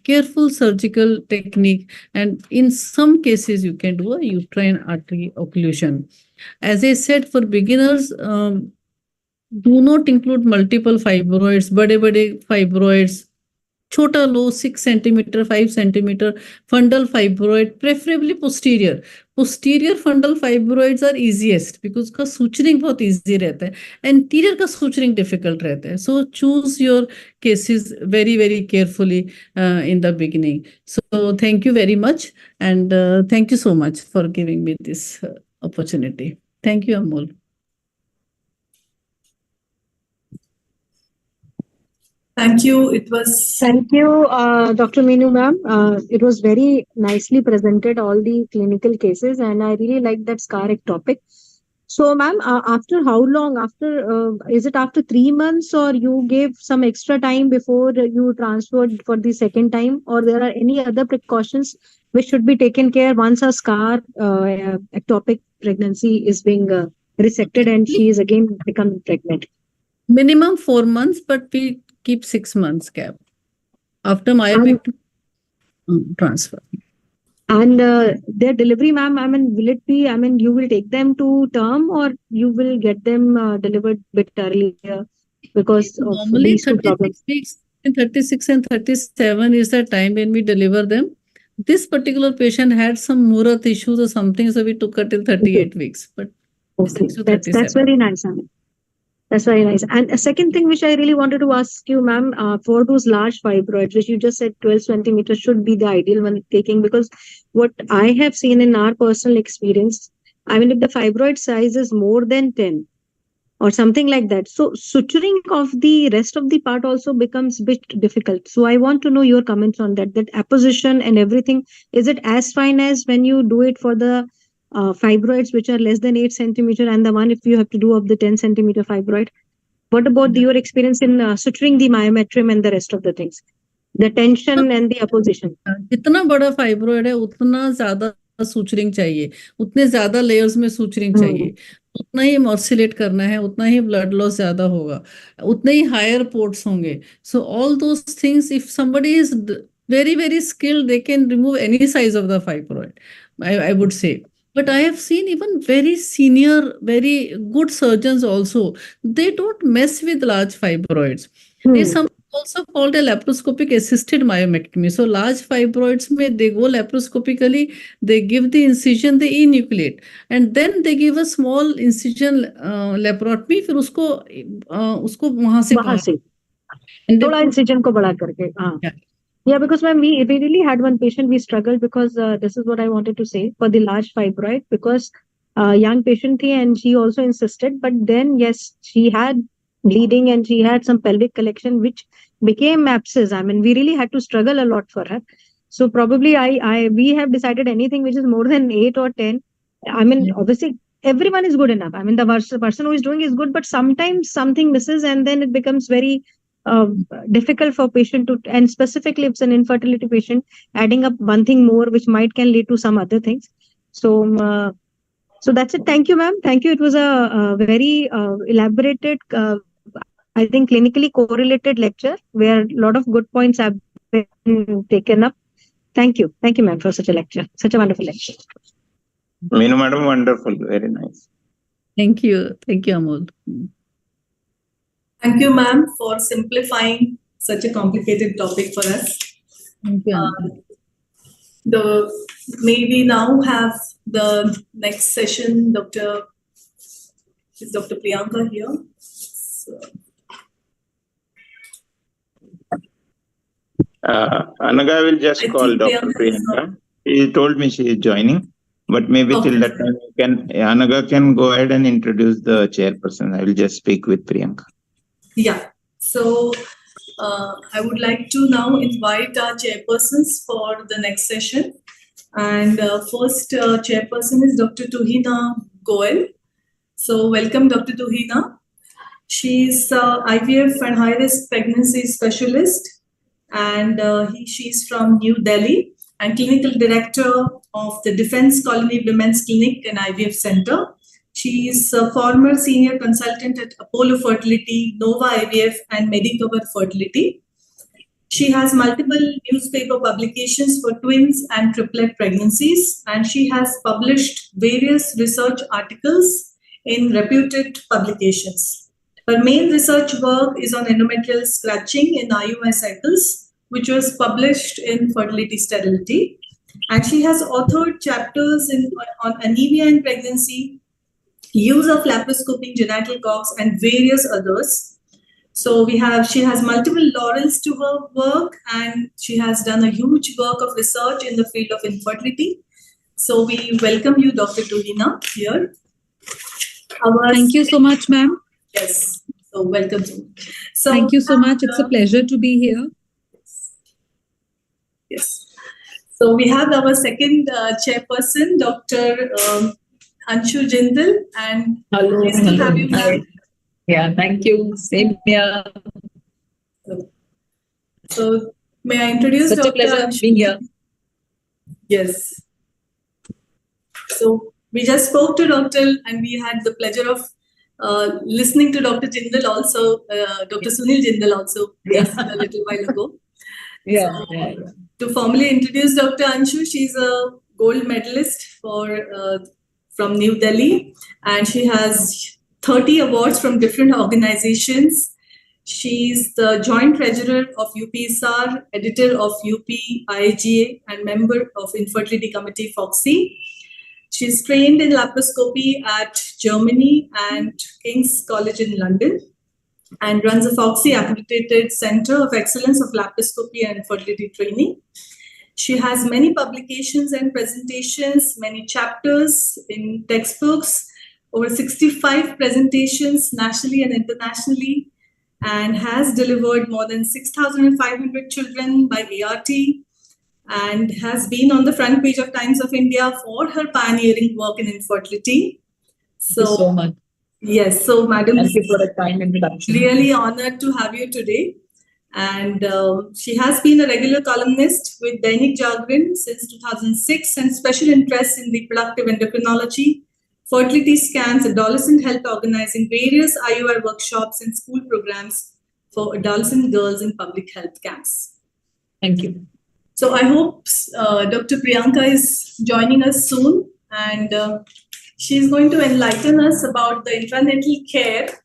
careful surgical technique, and in some cases you can do a uterine artery occlusion. As I said, for beginners, do not include multiple fibroids, bade fibroids, chota low 6 centimeter, 5 centimeter, fundal fibroid, preferably posterior. Posterior fundal fibroids are easiest because का suturing बहुत easy रहता है. Anterior का suturing difficult रहता है. So choose your cases very, very carefully in the beginning. So thank you very much, and thank you so much for giving me this opportunity. Thank you, Amol. Thank you. It was Thank you, Dr. Meenu ma'am. It was very nicely presented, all the clinical cases, and I really like that scar ectopic. So, ma'am, after how long? Is it after 3 months, or you gave some extra time before you transferred for the second time, or there are any other precautions which should be taken care once a scar ectopic pregnancy is being resected and she is again becoming pregnant? Minimum 4 months, but we keep 6 months gap after myomectomy transfer. And their delivery, ma'am, I mean, will it be, I mean, you will take them to term, or you will get them delivered a bit earlier because of Normally these two 36 problems? weeks, 36 and 37 is the time when we deliver them. This particular patient had some Murat issues or something, so we took her till 38 weeks. But Okay, 36 to that's 37. very nice, I mean. That's very nice. And a second thing which I really wanted to ask you, ma'am, for those large fibroids, which you just said 12 centimeters should be the ideal one taking, because what I have seen in our personal experience, I mean, if the fibroid size is more than 10 or something like that, so suturing of the rest of the part also becomes a bit difficult. So I want to know your comments on that apposition and everything. Is it as fine as when you do it for the fibroids which are less than 8 centimeter, and the one if you have to do of the 10 centimeter fibroid? What about your experience in suturing the myometrium and the rest of the things? The tension and the apposition. जितना बड़ा fibroid है उतना ज्यादा suturing चाहिए, उतने ज्यादा layers में suturing चाहिए, उतना ही मॉर्सिलेट करना है, उतना ही ब्लड लॉस ज्यादा होगा, उतने ही हायर पोर्ट्स होंगे. So all those things, if somebody is very, very skilled, they can remove any size of the fibroid, I would say. But I have seen even very senior, very good surgeons also, they don't mess with large fibroids. There's something also called a laparoscopic assisted myomectomy. So large fibroids, they go laparoscopically, they give the incision, they enucleate, and then they give a small incision laparotomy, फिर उसको वहां से थोड़ा incision को बड़ा करके. Yeah, because when we really had one patient, we struggled because this is what I wanted to say for the large fibroid, because young patient thi and she also insisted, but then yes, she had bleeding and she had some pelvic collection which became abscess. I mean, we really had to struggle a lot for her. So probably we have decided anything which is more than 8 or 10. I mean, obviously everyone is good enough. I mean, the person who is doing is good, but sometimes something misses and then it becomes very difficult for patient to, and specifically if it's an infertility patient, adding up one thing more which can lead to some other things. So so that's it. Thank you, ma'am. Thank you. It was a very elaborated, I think clinically correlated lecture where a lot of good points have been taken up. Thank you, ma'am, for such a lecture, such a wonderful lecture. Meenu madam, wonderful, very nice. Thank you, Amol. Thank you, ma'am, for simplifying such a complicated topic for us. Thank you. May we now have the next session, is Dr. Priyanka here? So. Anaga will just call Dr. Priyanka. She told me she is joining, but maybe Okay. till that time, Anaga can go ahead and introduce the chairperson. I will just speak with Priyanka. Yeah. So I would like to now invite our chairpersons for the next session. And first chairperson is Dr. Tuhina Goel. So welcome, Dr. Tuhina. She's IVF and high-risk pregnancy specialist, and she's from New Delhi and clinical director of the Defense Colony Women's Clinic and IVF Center. She is a former senior consultant at Apollo Fertility, Nova IVF, and Medicover Fertility. She has multiple newspaper publications for twins and triplet pregnancies, and she has published various research articles in reputed publications. Her main research work is on endometrial scratching in IUI cycles, which was published in Fertility Sterility. And she has authored chapters on anemia in pregnancy, use of laparoscopy in genital cocks, and various others. So she has multiple laurels to her work, and she has done a huge work of research in the field of infertility. So we welcome you, Dr. Tuhina, here. Thank you so much, ma'am. Yes, so welcome. So Thank you so much. It's a pleasure to be here. Yes. So we have our second chairperson, Dr. Anshu Jindal, and Hello. nice to have you here. Yeah, thank you. Same here. So may I introduce Such a Dr. pleasure Anshu? being here. Yes. So we just spoke to Dr. and we had the pleasure of listening to Dr. Jindal also, Dr. Sunil Jindal also, yes, a little while ago. Yeah, So, yeah. to formally introduce Dr. Anshu, she's a gold medalist from New Delhi, and she has 30 awards from different organizations. She's the joint treasurer of UPSR, editor of UP IGA, and member of Infertility Committee FOXY. She's trained in laparoscopy at Germany and King's College in London, and runs a FOXY accredited Center of Excellence of Laparoscopy and Fertility Training. She has many publications and presentations, many chapters in textbooks, over 65 presentations nationally and internationally, and has delivered more than 6,500 children by ART, and has been on the front page of Times of India for her pioneering work in infertility. Thank you so much. Yes, so Madam, Thank you for a kind introduction. really honored to have you today. And she has been a regular columnist with Dainik Jagran since 2006 and special interest in reproductive endocrinology, fertility scans, adolescent health, organizing various IUI workshops and school programs for adolescent girls in public health camps. Thank you. So I hope Dr. Priyanka is joining us soon, and she's going to enlighten us about the intranatal care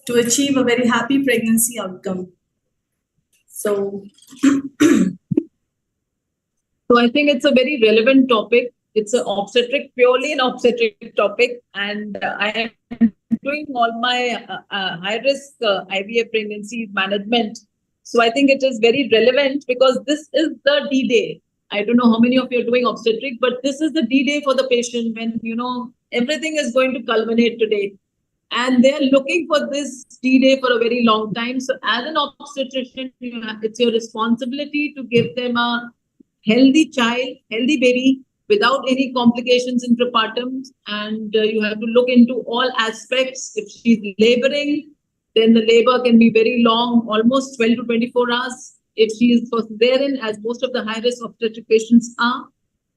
to achieve a very happy pregnancy outcome. So I think it's a very relevant topic. It's purely an obstetric topic, and I am doing all my high-risk IVF pregnancy management. So I think it is very relevant because this is the D-Day. I don't know how many of you are doing obstetric, but this is the D-Day for the patient when, everything is going to culminate today. And they're looking for this D-Day for a very long time. So as an obstetrician, it's your responsibility to give them a healthy child, healthy baby, without any complications in intrapartum. And you have to look into all aspects. If she's laboring, then the labor can be very long, almost 12 to 24 hours. If she is cesarean, as most of the high-risk obstetric patients are,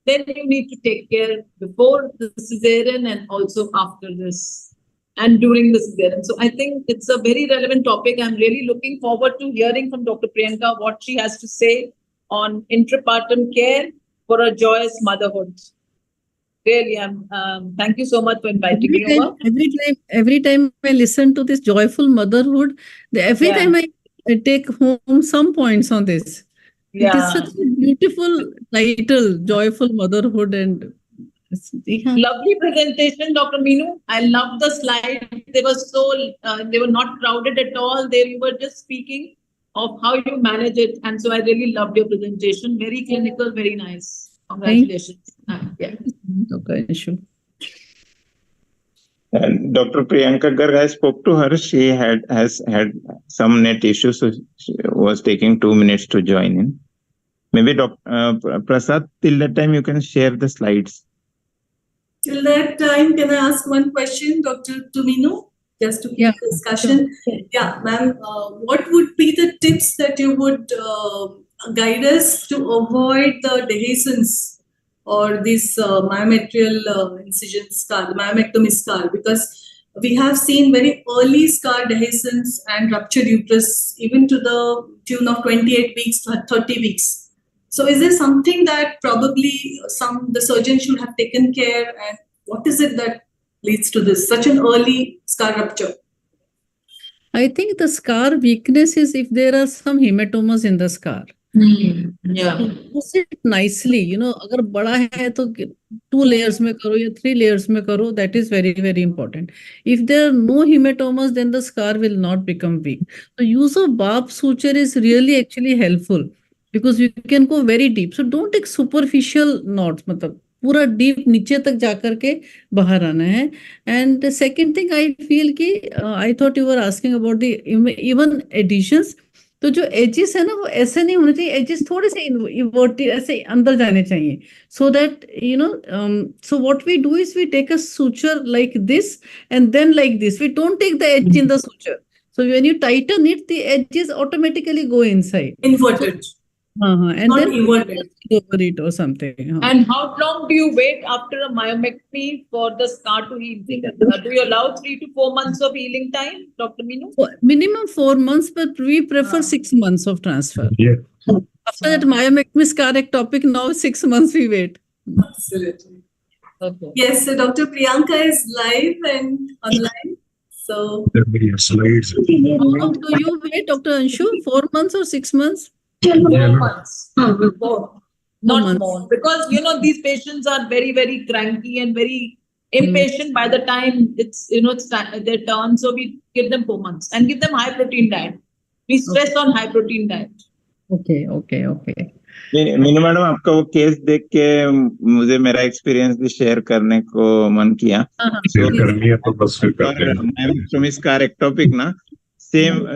then you need to take care before the cesarean and also after this and during the cesarean. So I think it's a very relevant topic. I'm really looking forward to hearing from Dr. Priyanka what she has to say on intrapartum care for a joyous motherhood. Really, thank you so much for inviting me over. Every time I listen to this joyful motherhood, every time I take home some points on this. It is such a beautiful title, Joyful Motherhood, and lovely presentation, Dr. Meenu. I love the slides. They were they were not crowded at all. You were just speaking of how you manage it, and so I really loved your presentation. Very clinical, very nice. Congratulations. Yeah. Dr. Anshu. And Dr. Priyanka Garg, I spoke to her. She has had some net issues, so she was taking 2 minutes to join in. Maybe Dr. Prasad, till that time you can share the slides. Till that time, can I ask one question, Dr. Tuminu? Just to keep Yeah, the discussion. sure. Yeah, ma'am, what would be the tips that you would guide us to avoid the dehiscence or this myometrial incision scar, the myomectomy scar? Because we have seen very early scar dehiscence and ruptured uterus, even to the tune of 28 weeks to 30 weeks. So is there something that probably the surgeon should have taken care, and what is it that leads to this, such an early scar rupture? I think the scar weakness is if there are some hematomas in the scar. Yeah. Use it nicely, अगर बड़ा है तो 2 layers में करो या 3 layers में करो, that is very, very important. If there are no hematomas, then the scar will not become weak. So use of barb suture is really actually helpful because you can go very deep. So don't take superficial knots, मतलब पूरा deep नीचे तक जाकर के बाहर आना है. And the second thing I feel कि I thought you were asking about the even adhesions. तो जो एजेस है ना वो ऐसे नहीं होने चाहिए, एजेस थोड़े से इन्वर्टेड ऐसे अंदर जाने चाहिए, so that so what we do is we take a suture like this and then like this. We don't take the edge in the suture. So when you tighten it, the edges automatically go inside. Inverted. And Not then inverted. over it or something. And how long do you wait after a myomectomy for the scar to heal? Do you allow 3 to 4 months of healing time, Dr. Minu? Minimum 4 months, but we prefer 6 months of transfer. Yeah. After that myomectomy is correct topic, now 6 months we wait. Absolutely. Okay. Yes, so Dr. Priyanka is live and online. So There will be slides. How do you wait, Dr. Anshu? 4 months or 6 months? 4 months. More. Not months. more. Because, these patients are very, very cranky and very impatient by the time it's their turn. So we give them 4 months and give them high protein diet. We stress on high protein diet. Okay. Meenu madam, आपका वो case देख के मुझे मेरा experience भी share करने को मन किया. शेयर करनी है तो बस फिर करते हैं. Myomectomy scar ectopic ना,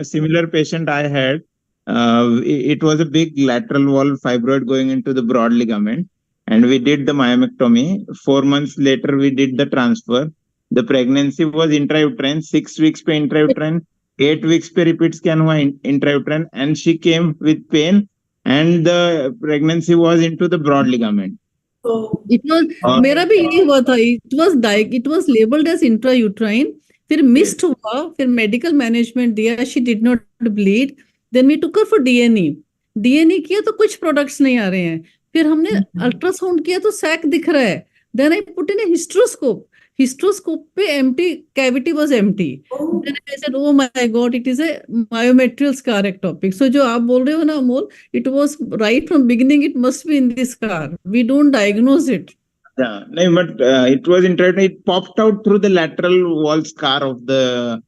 similar patient I had. It was a big lateral wall fibroid going into the broad ligament, and we did the myomectomy. 4 months later, we did the transfer. The pregnancy was intrauterine, 6 weeks पे intrauterine, 8 weeks पे repeat scan हुआ intrauterine, and she came with pain, and the pregnancy was into the broad ligament. So It was मेरा भी यही हुआ था. It was labeled as intrauterine. फिर missed हुआ, फिर medical management दिया. She did not bleed. Then we took her for DNE. DNE किया तो कुछ products नहीं आ रहे हैं. फिर हमने ultrasound किया तो sac दिख रहा है. Then I put in a hysteroscope. Hysteroscope पे empty cavity was empty. Then I said, oh my God, it is a myometrial scar ectopic. So जो आप बोल रहे हो ना Amol, it was right from beginning. It must be in the scar. We don't diagnose it. Yeah, no, but it was intrauterine. It popped out through the lateral wall scar of the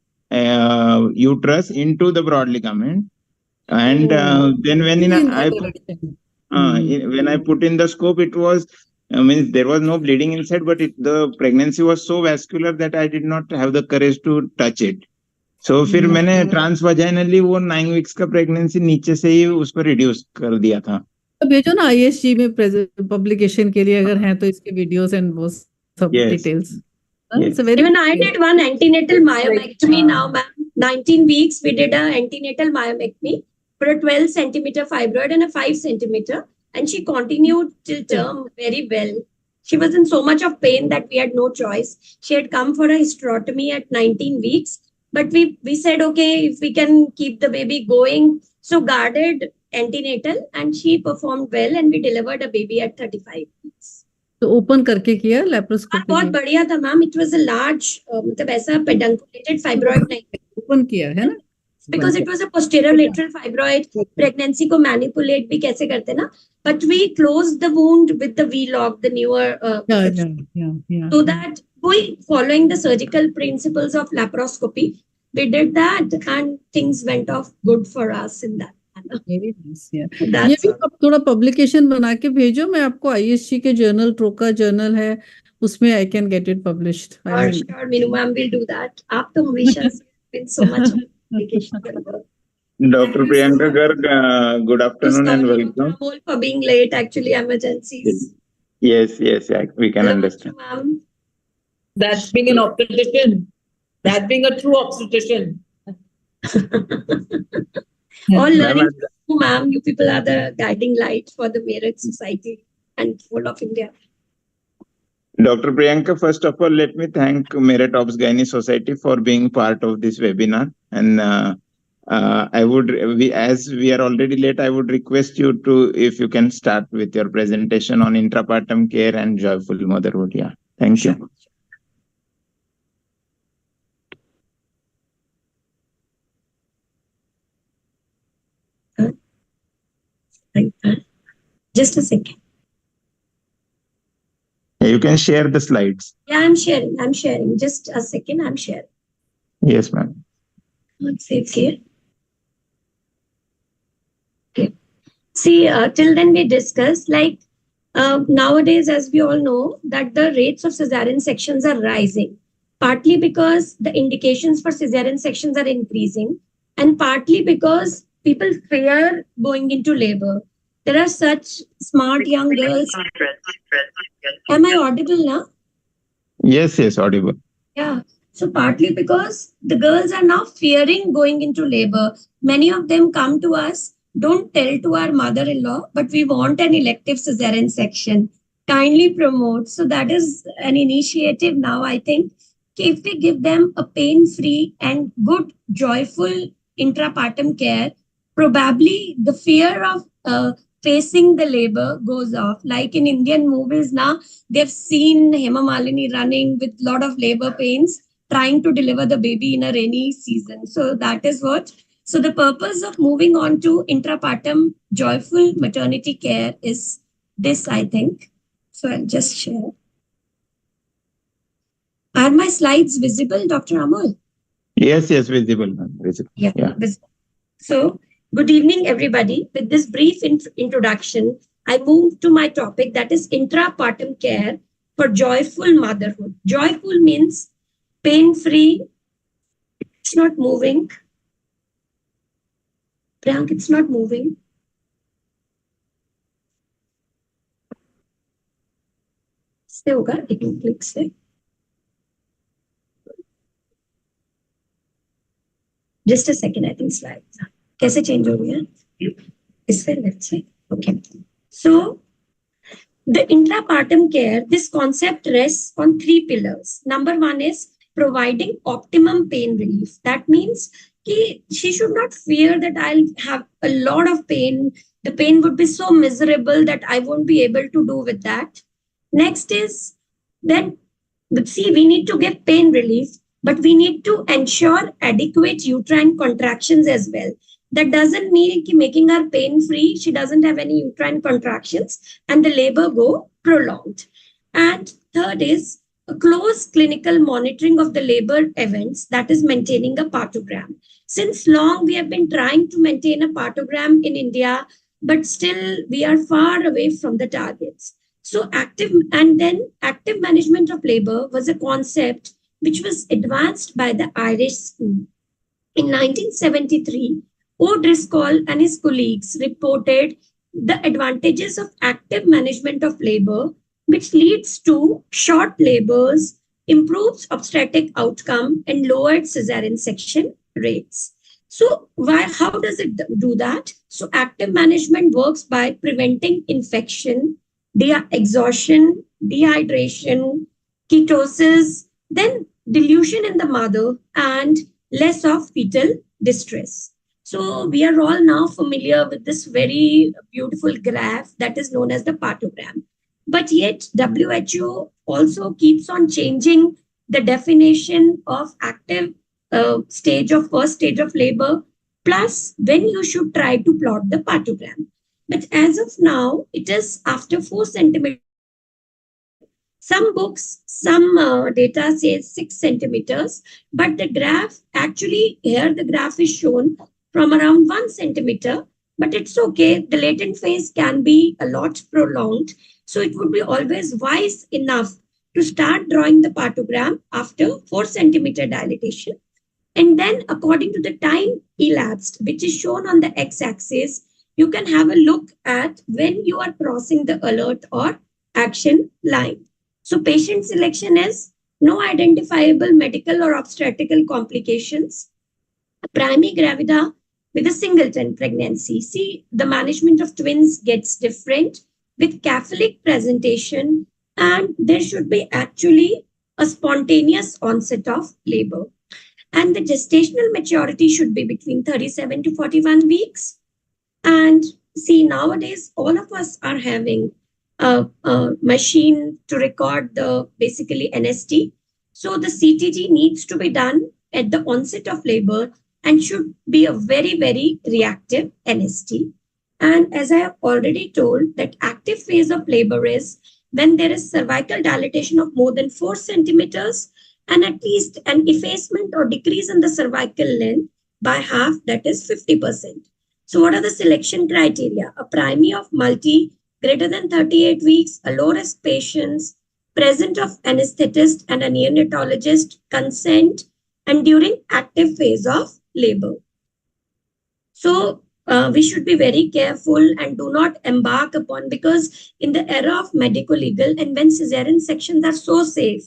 uterus into the broad ligament. And then when I put in the scope, it was there was no bleeding inside, but the pregnancy was so vascular that I did not have the courage to touch it. So फिर मैंने transvaginally वो 9 weeks का pregnancy नीचे से ही उसको reduce कर दिया था. भेजो ना ISG में publication के लिए अगर हैं तो इसके videos and वो सब details. It's a very Even I did one antenatal myomectomy now, ma'am. 19 weeks, we did a antenatal myomectomy for a 12 centimeter fibroid and a 5 centimeter. And she continued till term very well. She was in so much of pain that we had no choice. She had come for a hysterotomy at 19 weeks. But we said, okay, if we can keep the baby going. So guarded antenatal and she performed well and we delivered a baby at 35 weeks. तो open करके किया laparoscopy? बहुत बढ़िया था ma'am. It was a large, मतलब ऐसा pedunculated fibroid नहीं. Open किया है ना? Because it was a posterior lateral fibroid. Pregnancy को manipulate भी कैसे करते ना? But we closed the wound with the V-lock, the newer. Yeah. So that following the surgical principles of laparoscopy, we did that and things went off good for us in that. ना. Very nice, yeah. ये That's भी all. आप थोड़ा publication बना के भेजो. मैं आपको ISG के जर्नल, ट्रोका जर्नल है, उसमें I can get it published. For sure, Meenu ma'am will do that. आप तो हमेशा been so much dedication to the work. Dr. Priyanka Garg, good afternoon and Sorry, welcome. Dr. Amol, for being late. Actually, emergencies. Yes, yeah, we can Hello, understand. ma'am. That's being an obstetrician. That being a true obstetrician. All Ma'am, learning, ma'am. You people are the guiding light for the Merit Society and whole of India. Dr. Priyanka, first of all, let me thank Merit Obs Gynae Society for being part of this webinar. And as we are already late, I would request you to, if you can start with your presentation on intrapartum care and joyful motherhood. Yeah, thank you. Just a second. You can share the slides. Yeah, I'm sharing. Just a second, I'm sharing. Yes, ma'am. Let's save here. Okay. See, till then we discussed, like, nowadays, as we all know, that the rates of cesarean sections are rising, partly because the indications for cesarean sections are increasing, and partly because people fear going into labor. There are such smart young girls. Am I audible now? Yes, audible. Yeah. So partly because the girls are now fearing going into labor. Many of them come to us, don't tell to our mother-in-law, but we want an elective cesarean section. Kindly promote. So that is an initiative now, I think. If we give them a pain-free and good, joyful intrapartum care, probably the fear of facing the labor goes off. Like in Indian movies now, they've seen Hema Malini running with a lot of labor pains, trying to deliver the baby in a rainy season. So that is what. So the purpose of moving on to intrapartum joyful maternity care is this, I think. So I'll just share. Are my slides visible, Dr. Amol? Yes, visible, ma'am. Visible. Yeah. Visible. So, good evening, everybody. With this brief introduction, I move to my topic, that is intrapartum care for joyful motherhood. Joyful means pain-free. It's not moving. Priyank, it's not moving. से होगा, एक click से. Just a second, I think slides. कैसे change हो गया? इससे let's say. Okay. So, the intrapartum care, this concept rests on 3 pillars. Number 1 is providing optimum pain relief. That means she should not fear that I'll have a lot of pain. The pain would be so miserable that I won't be able to do with that. Next is then, see, we need to get pain relief, but we need to ensure adequate uterine contractions as well. That doesn't mean making her pain-free, she doesn't have any uterine contractions and the labor go prolonged. And third is a close clinical monitoring of the labor events, that is maintaining a partogram. Since long, we have been trying to maintain a partogram in India, but still we are far away from the targets. So active management of labor was a concept which was advanced by the Irish School. In 1973, O'Driscoll and his colleagues reported the advantages of active management of labor, which leads to short labors, improves obstetric outcome, and lowered cesarean section rates. So how does it do that? So active management works by preventing infection, exhaustion, dehydration, ketosis, then dilution in the mother, and less of fetal distress. So we are all now familiar with this very beautiful graph that is known as the partogram. But yet WHO also keeps on changing the definition of active first stage of labor, plus when you should try to plot the partogram. But as of now, it is after 4 centimeters. Some books, some data says 6 centimeters, but the graph, actually here the graph is shown from around 1 centimeter but it's okay. The latent phase can be a lot prolonged. So it would be always wise enough to start drawing the partogram after 4 centimeter dilatation. And then according to the time elapsed, which is shown on the x-axis, you can have a look at when you are crossing the alert or action line. So patient selection is no identifiable medical or obstetrical complications, primary gravida with a singleton pregnancy. See, the management of twins gets different with Catholic presentation, and there should be actually a spontaneous onset of labor. And the gestational maturity should be between 37 to 41 weeks. And see, nowadays, all of us are having a machine to record the basically NST. So the CTG needs to be done at the onset of labor and should be a very, very reactive NST. And as I have already told, that active phase of labor is when there is cervical dilatation of more than 4 centimeters and at least an effacement or decrease in the cervical length by half, that is 50%. So what are the selection criteria? A primary of multi greater than 38 weeks, a low-risk patients, present of anesthetist and a neonatologist, consent, and during active phase of labor. So we should be very careful and do not embark upon, because in the era of medico-legal and when cesarean sections are so safe,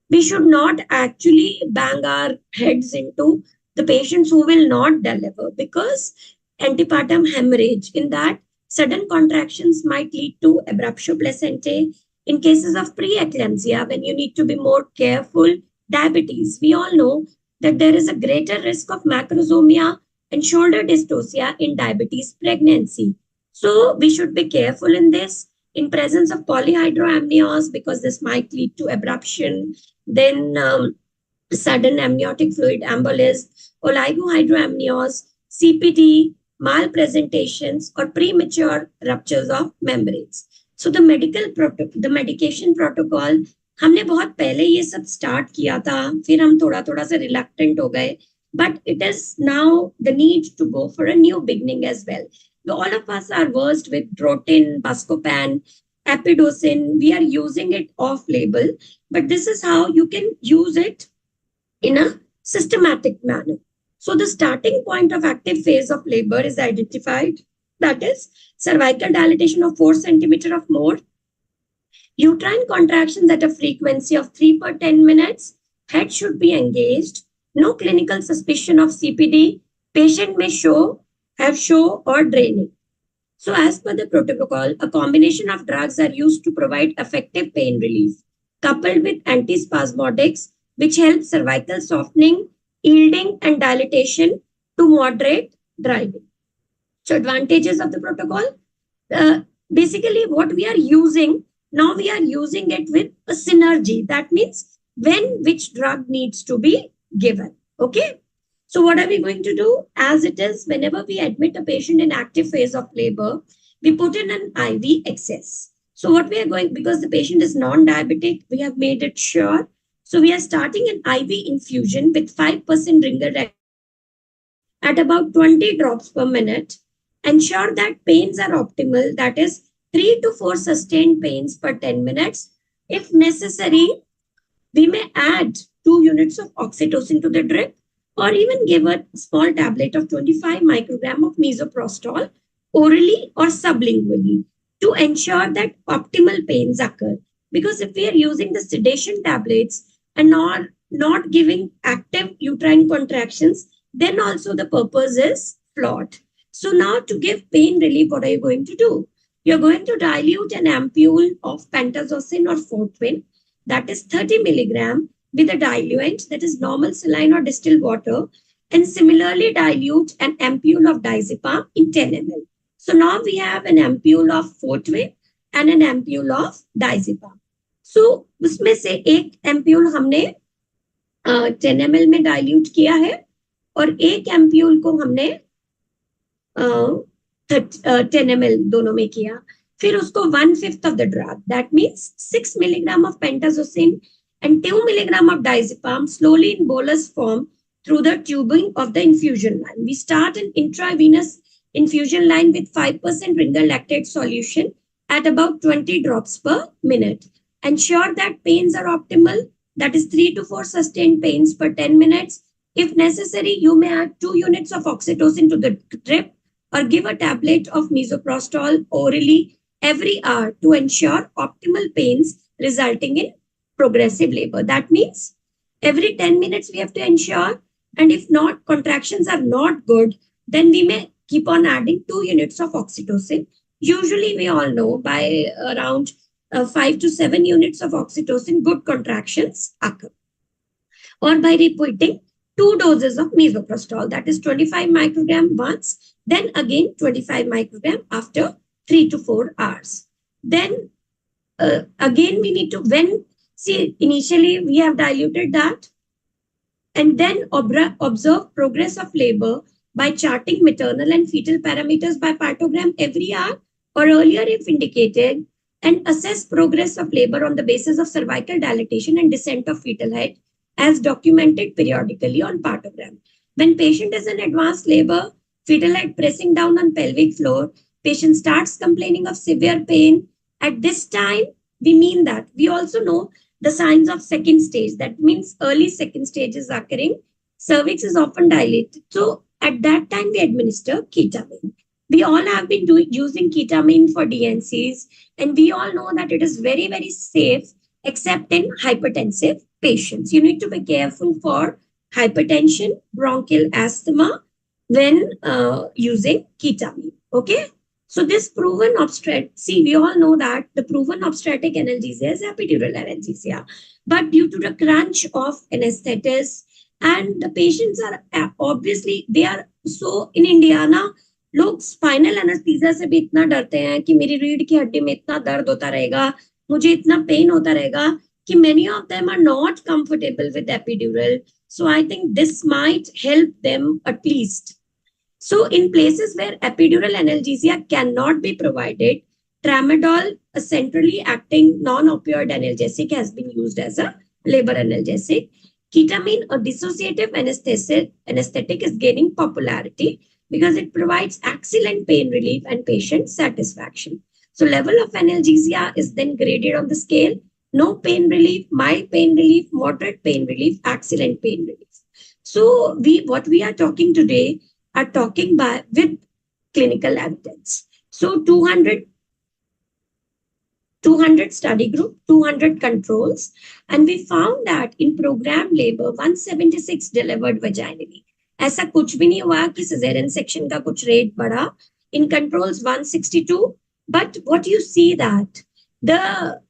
we should not actually bang our heads into the patients who will not deliver, because antepartum hemorrhage, in that sudden contractions might lead to abruptio placentae. In cases of preeclampsia, when you need to be more careful, diabetes, we all know that there is a greater risk of macrosomia and shoulder dystocia in diabetes pregnancy. So we should be careful in this. In presence of polyhydramnios, because this might lead to abruption, then sudden amniotic fluid embolus, oligohydramnios, CPD, malpresentations, or premature ruptures of membranes. So the medication protocol, हमने बहुत पहले ये सब start किया था, फिर हम थोड़ा सा reluctant हो गए, but it is now the need to go for a new beginning as well. All of us are versed with Drotin, Buscopan, Epidosin. We are using it off-label, but this is how you can use it in a systematic manner. So the starting point of active phase of labor is identified. That is cervical dilatation of 4 centimeter or more, uterine contractions at a frequency of 3 per 10 minutes, head should be engaged, no clinical suspicion of CPD, patient may have show or draining. So as per the protocol, a combination of drugs are used to provide effective pain relief, coupled with antispasmodics, which help cervical softening, yielding, and dilatation to moderate driving. So advantages of the protocol, basically what we are using, now we are using it with a synergy. That means when which drug needs to be given. Okay. So what are we going to do? As it is, whenever we admit a patient in active phase of labor, we put in an IV excess. So what we are going, because the patient is non-diabetic, we have made it sure. So we are starting an IV infusion with 5% ringer at about 20 drops per minute. Ensure that pains are optimal, that is 3 to 4 sustained pains per 10 minutes. If necessary, we may add 2 units of oxytocin to the drip, or even give a small tablet of 25 microgram of misoprostol orally or sublingually to ensure that optimal pains occur. Because if we are using the sedation tablets and not giving active uterine contractions, then also the purpose is flawed. So now to give pain relief, what are you going to do? You're going to dilute an ampule of pentazocine or Fortwin, that is 30 milligram, with a diluent, that is normal saline or distilled water, and similarly dilute an ampule of diazepam in 10 ml. So now we have an ampule of Fortwin and an ampule of diazepam. So उसमें से एक ampule हमने 10 ml में dilute किया है और एक ampule को हमने 10 ml दोनों में किया. फिर उसको 1/5 of the drug, that means 6 milligram of pentazocine and 2 milligram of diazepam slowly in bolus form through the tubing of the infusion line. We start an intravenous infusion line with 5% ringer lactate solution at about 20 drops per minute. Ensure that pains are optimal, that is 3 to 4 sustained pains per 10 minutes. If necessary, you may add 2 units of oxytocin to the drip or give a tablet of misoprostol orally every hour to ensure optimal pains resulting in progressive labor. That means every 10 minutes we have to ensure, and if not, contractions are not good, then we may keep on adding 2 units of oxytocin. Usually we all know by around 5 to 7 units of oxytocin, good contractions occur. Or by repeating 2 doses of misoprostol, that is 25 microgram once, then again 25 microgram after 3 to 4 hours. Then again we need to, initially we have diluted that, and then observe progress of labor by charting maternal and fetal parameters by partogram every hour or earlier if indicated, and assess progress of labor on the basis of cervical dilatation and descent of fetal height as documented periodically on partogram. When patient is in advanced labor, fetal height pressing down on pelvic floor, patient starts complaining of severe pain. At this time, we mean that. We also know the signs of second stage. That means early second stage is occurring. Cervix is often dilated. So at that time, we administer ketamine. We all have been using ketamine for DNCs, and we all know that it is very, very safe, except in hypertensive patients. You need to be careful for hypertension, bronchial asthma when using ketamine. Okay? So this proven obstetric, we all know that the proven obstetric analgesia is epidural analgesia. But due to the crunch of anesthetists, and the patients are obviously, they are so in India na, लोग spinal anaesthesia से भी इतना डरते हैं कि मेरी रीढ़ की हड्डी में इतना दर्द होता रहेगा, मुझे इतना पेन होता रहेगा कि many of them are not comfortable with epidural. So I think this might help them at least. So in places where epidural analgesia cannot be provided, tramadol, a centrally acting non-opioid analgesic, has been used as a labor analgesic. Ketamine, a dissociative anesthetic, is gaining popularity because it provides excellent pain relief and patient satisfaction. So level of analgesia is then graded on the scale: no pain relief, mild pain relief, moderate pain relief, excellent pain relief. So what we are talking today are talking with clinical evidence. So 200 study group, 200 controls, and we found that in program labor, 176 delivered vaginally. ऐसा कुछ भी नहीं हुआ कि cesarean section का कुछ rate बढ़ा. In controls 162, but what you see that the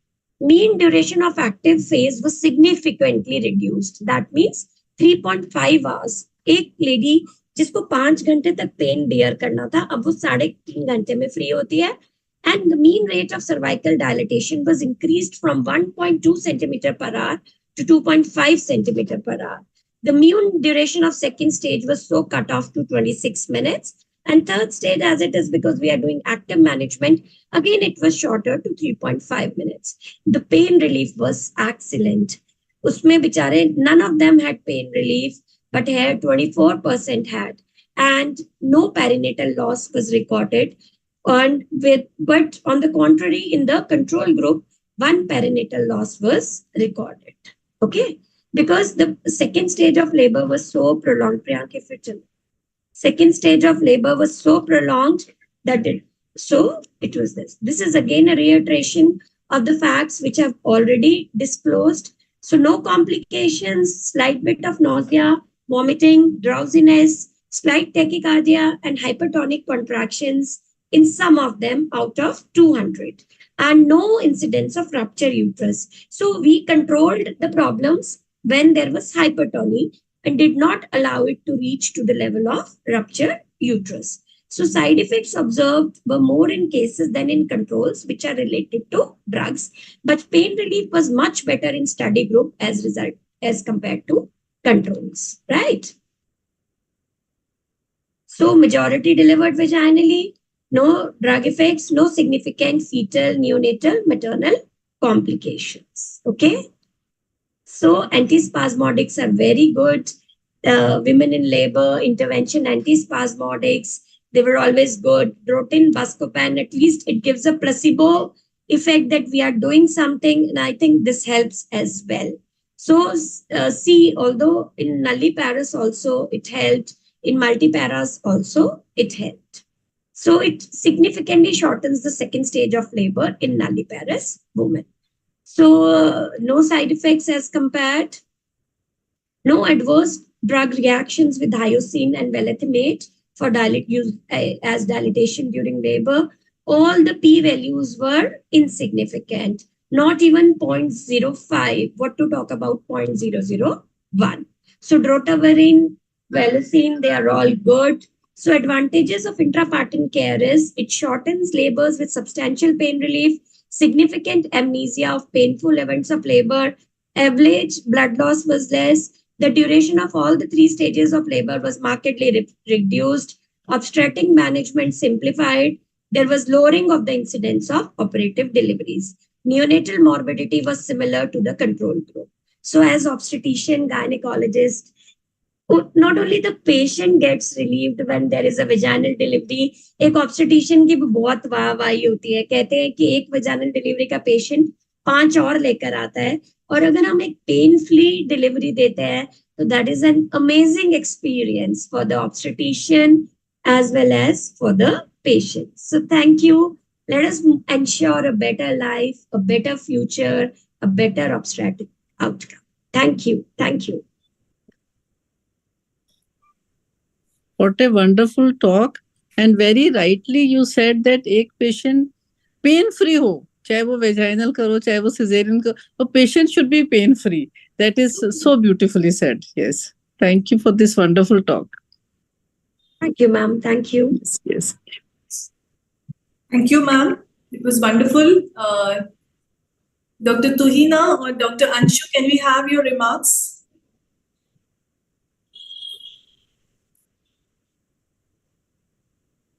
mean duration of active phase was significantly reduced. That means 3.5 hours. एक lady जिसको 5 घंटे तक पेन बेयर करना था, अब वो 3.5 घंटे में फ्री होती है. And the mean rate of cervical dilatation was increased from 1.2 centimeter per hour to 2.5 centimeter per hour. The mean duration of second stage was so cut off to 26 minutes. And third stage, as it is because we are doing active management, again, it was shorter to 3.5 minutes. The pain relief was excellent. Usme bichare, none of them had pain relief, but here 24% had. And no perinatal loss was recorded. But on the contrary, in the control group, 1 perinatal loss was recorded. Okay? Because the second stage of labor was so prolonged. Priyanka, if you tell me. Second stage of labor was so prolonged that it was this. This is again a reiteration of the facts which I've already disclosed. So no complications, slight bit of nausea, vomiting, drowsiness, slight tachycardia, and hypertonic contractions in some of them out of 200, and no incidence of rupture uterus. So we controlled the problems when there was hypertony and did not allow it to reach to the level of rupture uterus. So side effects observed were more in cases than in controls, which are related to drugs. But pain relief was much better in study group as compared to controls, right? So majority delivered vaginally, no drug effects, no significant fetal, neonatal, maternal complications. Okay. So antispasmodics are very good. Women in labor, intervention antispasmodics, They were always good. Drotin, Buscopan, at least it gives a placebo effect that we are doing something. And I think this helps as well. So see, although in nulliparous also it helped, in multiparas also it helped. So it significantly shortens the second stage of labor in nulliparous women. So no side effects as compared, no adverse drug reactions with hyoscine and velethamate for use as dilatation during labor. All the p-values were insignificant, not even 0.05. What to talk about 0.001. So drotaverine, Velocine, they are all good. So advantages of intrapartum care is it shortens labors with substantial pain relief, significant amnesia of painful events of labor, average blood loss was less, the duration of all the 3 stages of labor was markedly reduced, obstetric management simplified, there was lowering of the incidence of operative deliveries. Neonatal morbidity was similar to the control group. So as obstetrician, gynecologist, not only the patient gets relieved when there is a vaginal delivery, एक obstetrician की बहुत वाहवाही होती है. कहते हैं कि एक vaginal delivery का patient 5 और लेकर आता है, और अगर हम एक pain-free delivery देते हैं, so that is an amazing experience for the obstetrician as well as for the patient. So thank you. Let us ensure a better life, a better future, a better obstetric outcome. Thank you. Thank you. What a wonderful talk. And very rightly you said that एक patient pain free हो, चाहे वो vaginal करो, चाहे वो cesarean करो, a patient should be pain free. That is so beautifully said. Yes. Thank you for this wonderful talk. Thank you, ma'am. Thank you. Yes. Thank you, ma'am. It was wonderful. Dr. Tuhina or Dr. Anshu, can we have your remarks?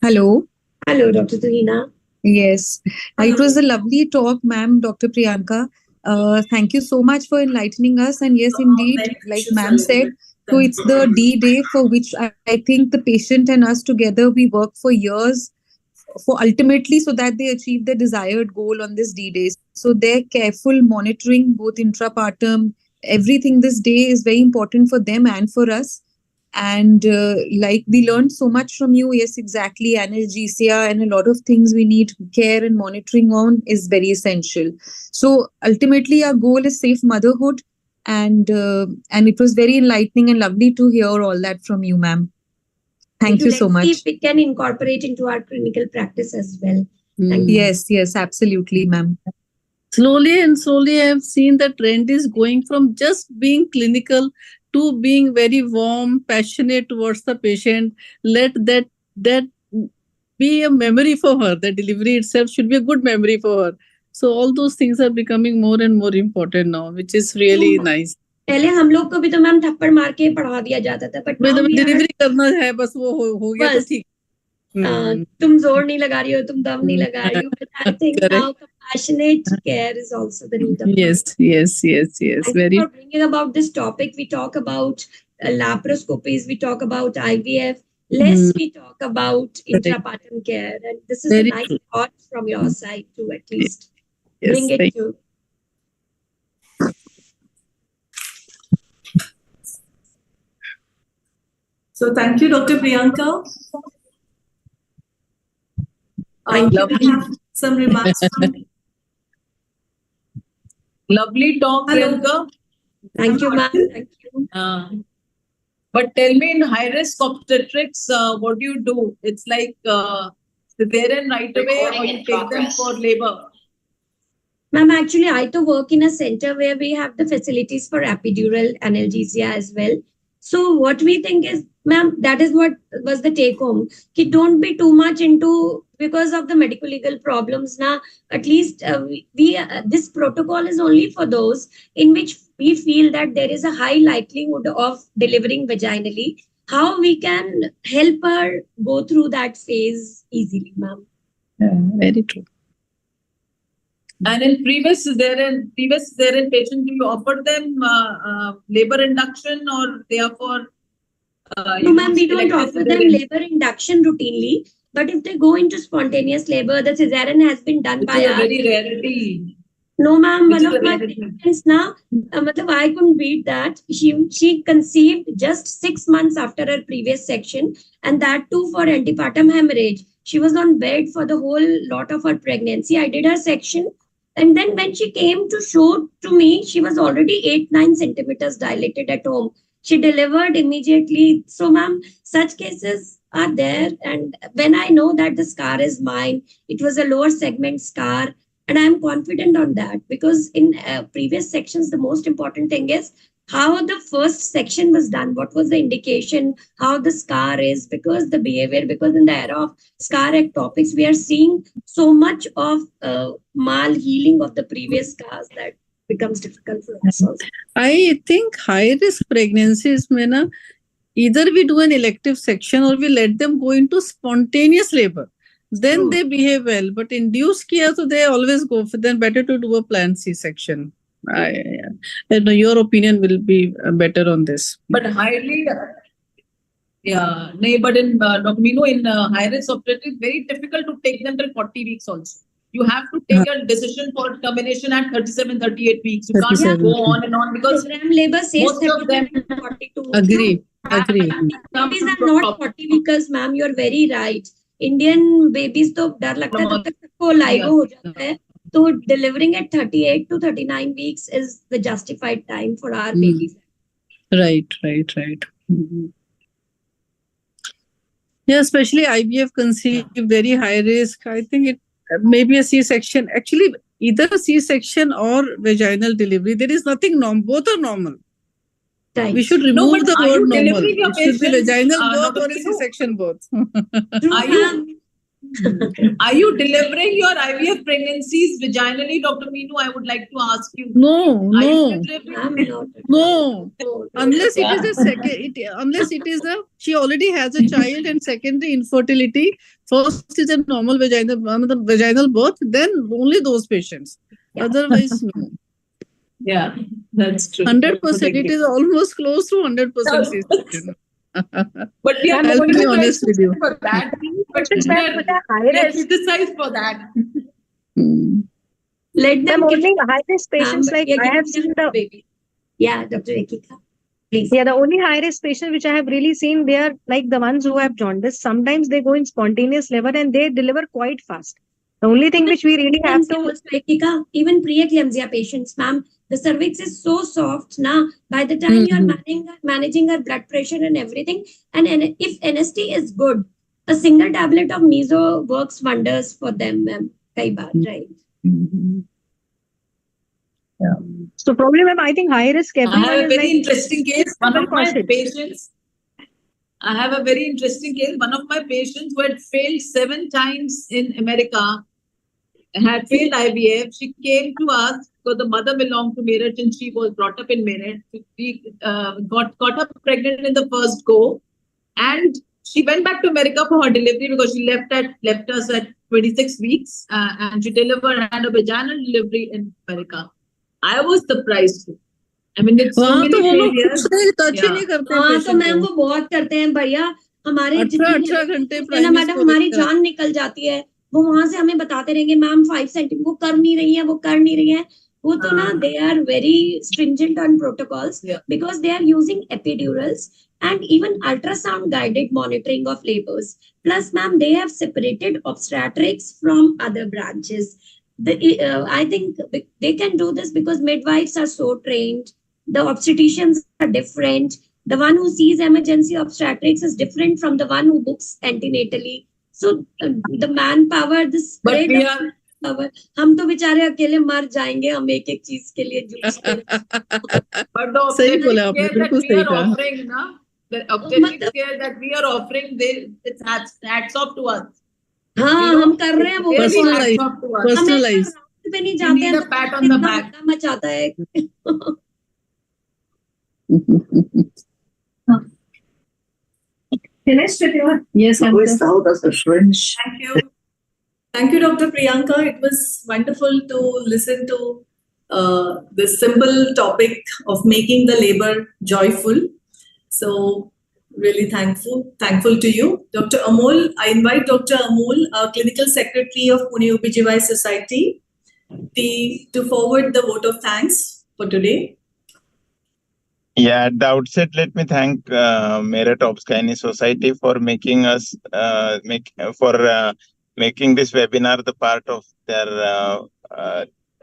Hello. Hello, Dr. Tuhina. Yes, it was a lovely talk, ma'am, Dr. Priyanka. Thank you so much for enlightening us. And yes, indeed, like ma'am said, so it's the D-Day for which I think the patient and us together, we work for years for ultimately so that they achieve the desired goal on this D-Day. So their careful monitoring, both intrapartum, everything this day is very important for them and for us. And like we learned so much from you. Yes, exactly. Analgesia and a lot of things we need care and monitoring on is very essential. So ultimately our goal is safe motherhood. And it was very enlightening and lovely to hear all that from you, ma'am. Thank you so much. Let's see if we can incorporate into our clinical practice as well. Thank you. Yes, yes, absolutely, ma'am. Slowly and slowly, I have seen the trend is going from just being clinical to being very warm, passionate towards the patient. Let that be a memory for her. The delivery itself should be a good memory for her. So all those things are becoming more and more important now, which is really nice. पहले हम लोग को भी तो ma'am थप्पड़ मार के पढ़ा दिया जाता था, but now we डिलीवरी करना है, बस वो हो गया तो ठीक. तुम जोर नहीं लगा रही हो, तुम दम नहीं लगा रही हो. But I think now compassionate care is also the need of yes. Very for bringing about this topic. We talk about laparoscopies, we talk about IVF. Less we talk about intrapartum care, and this is a nice thought from your side too. At least bring it to. So thank you, Dr. Priyanka. Some remarks from Lovely talk, Priyanka. Thank you, ma'am. Thank you. But tell me, in high-risk obstetrics, what do you do? It's like cesarean right away, or you take them for labor? Ma'am, actually, I to work in a center where we have the facilities for epidural analgesia as well. So what we think is, ma'am, that is what was the take home. Ki don't be too much into, because of the medical legal problems now, at least this protocol is only for those in which we feel that there is a high likelihood of delivering vaginally. How we can help her go through that phase easily, ma'am. Yeah, very true. And in previous cesarean patient, do you offer them labor induction, or they are for No, ma'am, we don't offer them labor induction routinely. But if they go into spontaneous labor, the cesarean has been done by It's a us. very rarity. No, ma'am, Which one is of a my rarity. patients now, I couldn't beat that. She conceived just 6 months after her previous section, and that too for antepartum hemorrhage. She was on bed for the whole lot of her pregnancy. I did her section, and then when she came to show to me, she was already 8-9 centimeters dilated at home. She delivered immediately. So, ma'am, such cases are there. And when I know that the scar is mine, it was a lower segment scar, and I'm confident on that, because in previous sections, the most important thing is how the first section was done, what was the indication, how the scar is, because the behavior, because in the era of scar ectopics, we are seeing so much of mal healing of the previous scars that becomes difficult for us also. I think high risk pregnancies mein na, either we do an elective section or we let them go into spontaneous labor. Then True. they behave well. But induced kiya, so they always go for then better to do a planned C-section. I know your opinion will be better on this. But highly, yeah, no, but in Dr. Meenu, in high risk obstetrics, it's very difficult to take them till 40 weeks also. You have to take a decision for termination at 37, 38 weeks. You can't 37. go on and on because Program labor says most of them 42. Agree. Agree. Babies are not 40 weekers, ma'am. You're very right. Indian babies तो डर लगता है तब तक सबको LIGO हो जाता है. So delivering at 38 to 39 weeks is the justified time for our babies. Right. Mhm. Yeah, especially IVF conceived, very high risk. I think it may be a C-section. Actually, either a C-section or vaginal delivery. There is nothing normal. Both are normal. Right. We should No, remove but the are word you normal. delivering your It should be patients, vaginal both Dr. or a Meenu? C-section both. Are you delivering your IVF pregnancies vaginally, Dr. Meenu? I would like to ask you. No. Are you delivering? No. Unless it is a second, unless it is a, she already has a child and secondary infertility. First is a normal vaginal birth, then only those patients. Yeah. Otherwise, no. Yeah, that's true. 100%. It is almost close to 100% C-section. But we are I'll be honest with you. for that. But Patients we that are high are risk. criticized for that. Let them Ma'am, get only high risk patients like I have seen the baby. Yeah, Dr. Ekika, please. Yeah, the only high risk patients which I have really seen, they are like the ones who have jaundice. Sometimes they go in spontaneous labor and they deliver quite fast. The only thing which we really have to Also, Ekika, even preeclampsia patients, ma'am, the cervix is so soft now. By the time you are managing her blood pressure and everything, and if NST is good, a single tablet of meso works wonders for them, ma'am. Kai baat, right? Yeah. So probably, ma'am, I think high risk I everyone have a is very like interesting case. One of my cautious. patients. I have a very interesting case. One of my patients who had failed 7 times in America had failed IVF. She came to us because the mother belonged to Meerut and she was brought up in Meerut. She got her pregnant in the first go, and she went back to America for her delivery because she left us at 26 weeks, and she delivered and a vaginal delivery in America. I was surprised too. I mean, it's so many failures. हाँ तो ma'am वो बहुत करते हैं भैया हमारे 18 घंटे ना मैडम हमारी जान निकल जाती है वो वहां से हमें बताते रहेंगे मैम 5 सेंटीमीटर वो कर नहीं रही है वो तो ना they are very stringent on protocols because they are using epidurals and even ultrasound guided monitoring of labors. Plus, ma'am, they have separated obstetrics from other branches. I think they can do this because midwives are so trained. The obstetricians are different. The one who sees emergency obstetrics is different from the one who books antenatally. So the manpower, the spread of manpower, हम तो बेचारे अकेले मर जाएंगे हम एक एक चीज के लिए जूझ के. But the obstetric care that we are offering, na, the obstetric care that we are offering, it's hats off to us. हाँ हम कर रहे हैं वो personalized. पे नहीं जाते हैं a pat on the back. मचाता है. Finished with your yes, how does the French? Thank you, Dr. Priyanka. It was wonderful to listen to this simple topic of making the labor joyful. So Really thankful to you. Dr. Amol, I invite Dr. Amol, our Clinical Secretary of Pune OBGYN Society, to forward the vote of thanks for today. Yeah, at the outset, let me thank Merit Obsgynae Society for making us making this webinar the part of their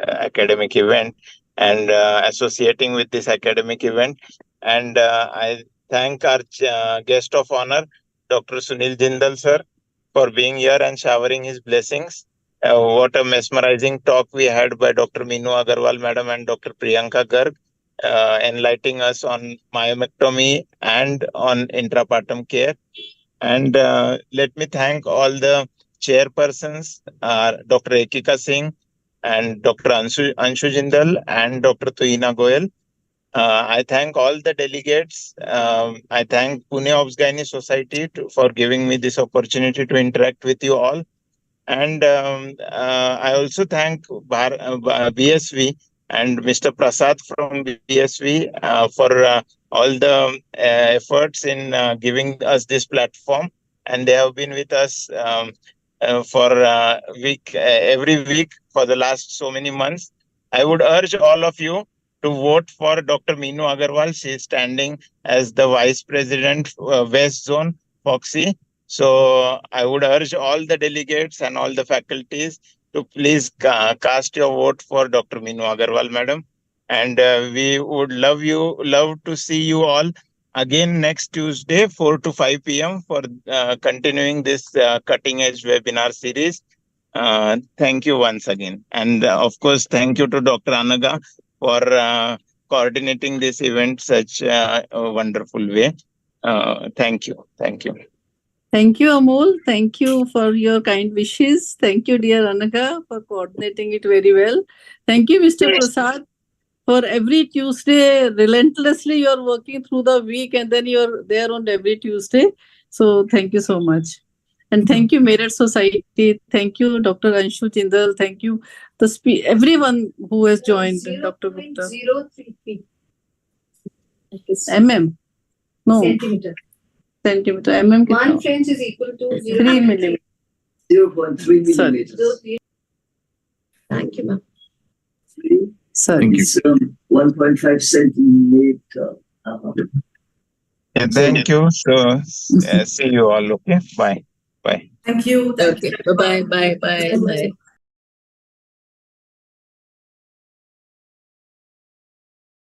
academic event and associating with this academic event. And I thank our guest of honor, Dr. Sunil Jindal sir, for being here and showering his blessings. What a mesmerizing talk we had by Dr. Meenu Agarwal madam and Dr. Priyanka Garg. Enlightening us on myomectomy and on intrapartum care. And let me thank all the chairpersons, Dr. Ekika Singh and Dr. Anshu Jindal and Dr. Tuina Goyal. I thank all the delegates. I thank Pune Obsgynae Society for giving me this opportunity to interact with you all. And I also thank BSV and Mr. Prasad from BSV for all the efforts in giving us this platform. And they have been with us for every week for the last so many months. I would urge all of you to vote for Dr. Meenu Agarwal. She is standing as the Vice President, West Zone, FOXY. So I would urge all the delegates and all the faculties to please cast your vote for Dr. Meenu Agarwal, madam. And we would love to see you all again next Tuesday, 4 to 5 p.m. for continuing this cutting edge webinar series. Thank you once again. And of course, thank you to Dr. Anaga for coordinating this event such a wonderful way. Thank you. Thank you. Thank you, Amol. Thank you for your kind wishes. Thank you, dear Anaga, for coordinating it very well. Thank you, Mr. Prasad, for every Tuesday, relentlessly you're working through the week and then you're there on every Tuesday. So thank you so much. And thank you, Merit Society. Thank you, Dr. Anshu Jindal. Thank you, everyone who has joined, Dr. Gupta. 0.033 mm? No. centimeter. Centimeter. Mm. 1 French is equal to 3 millimeters. 0.3 millimeters. Thank you, ma'am. Sorry. Thank you. 1.5 centimeter. Yeah, thank you. So see you all. Okay. Bye. Bye. Thank you. Okay. Bye.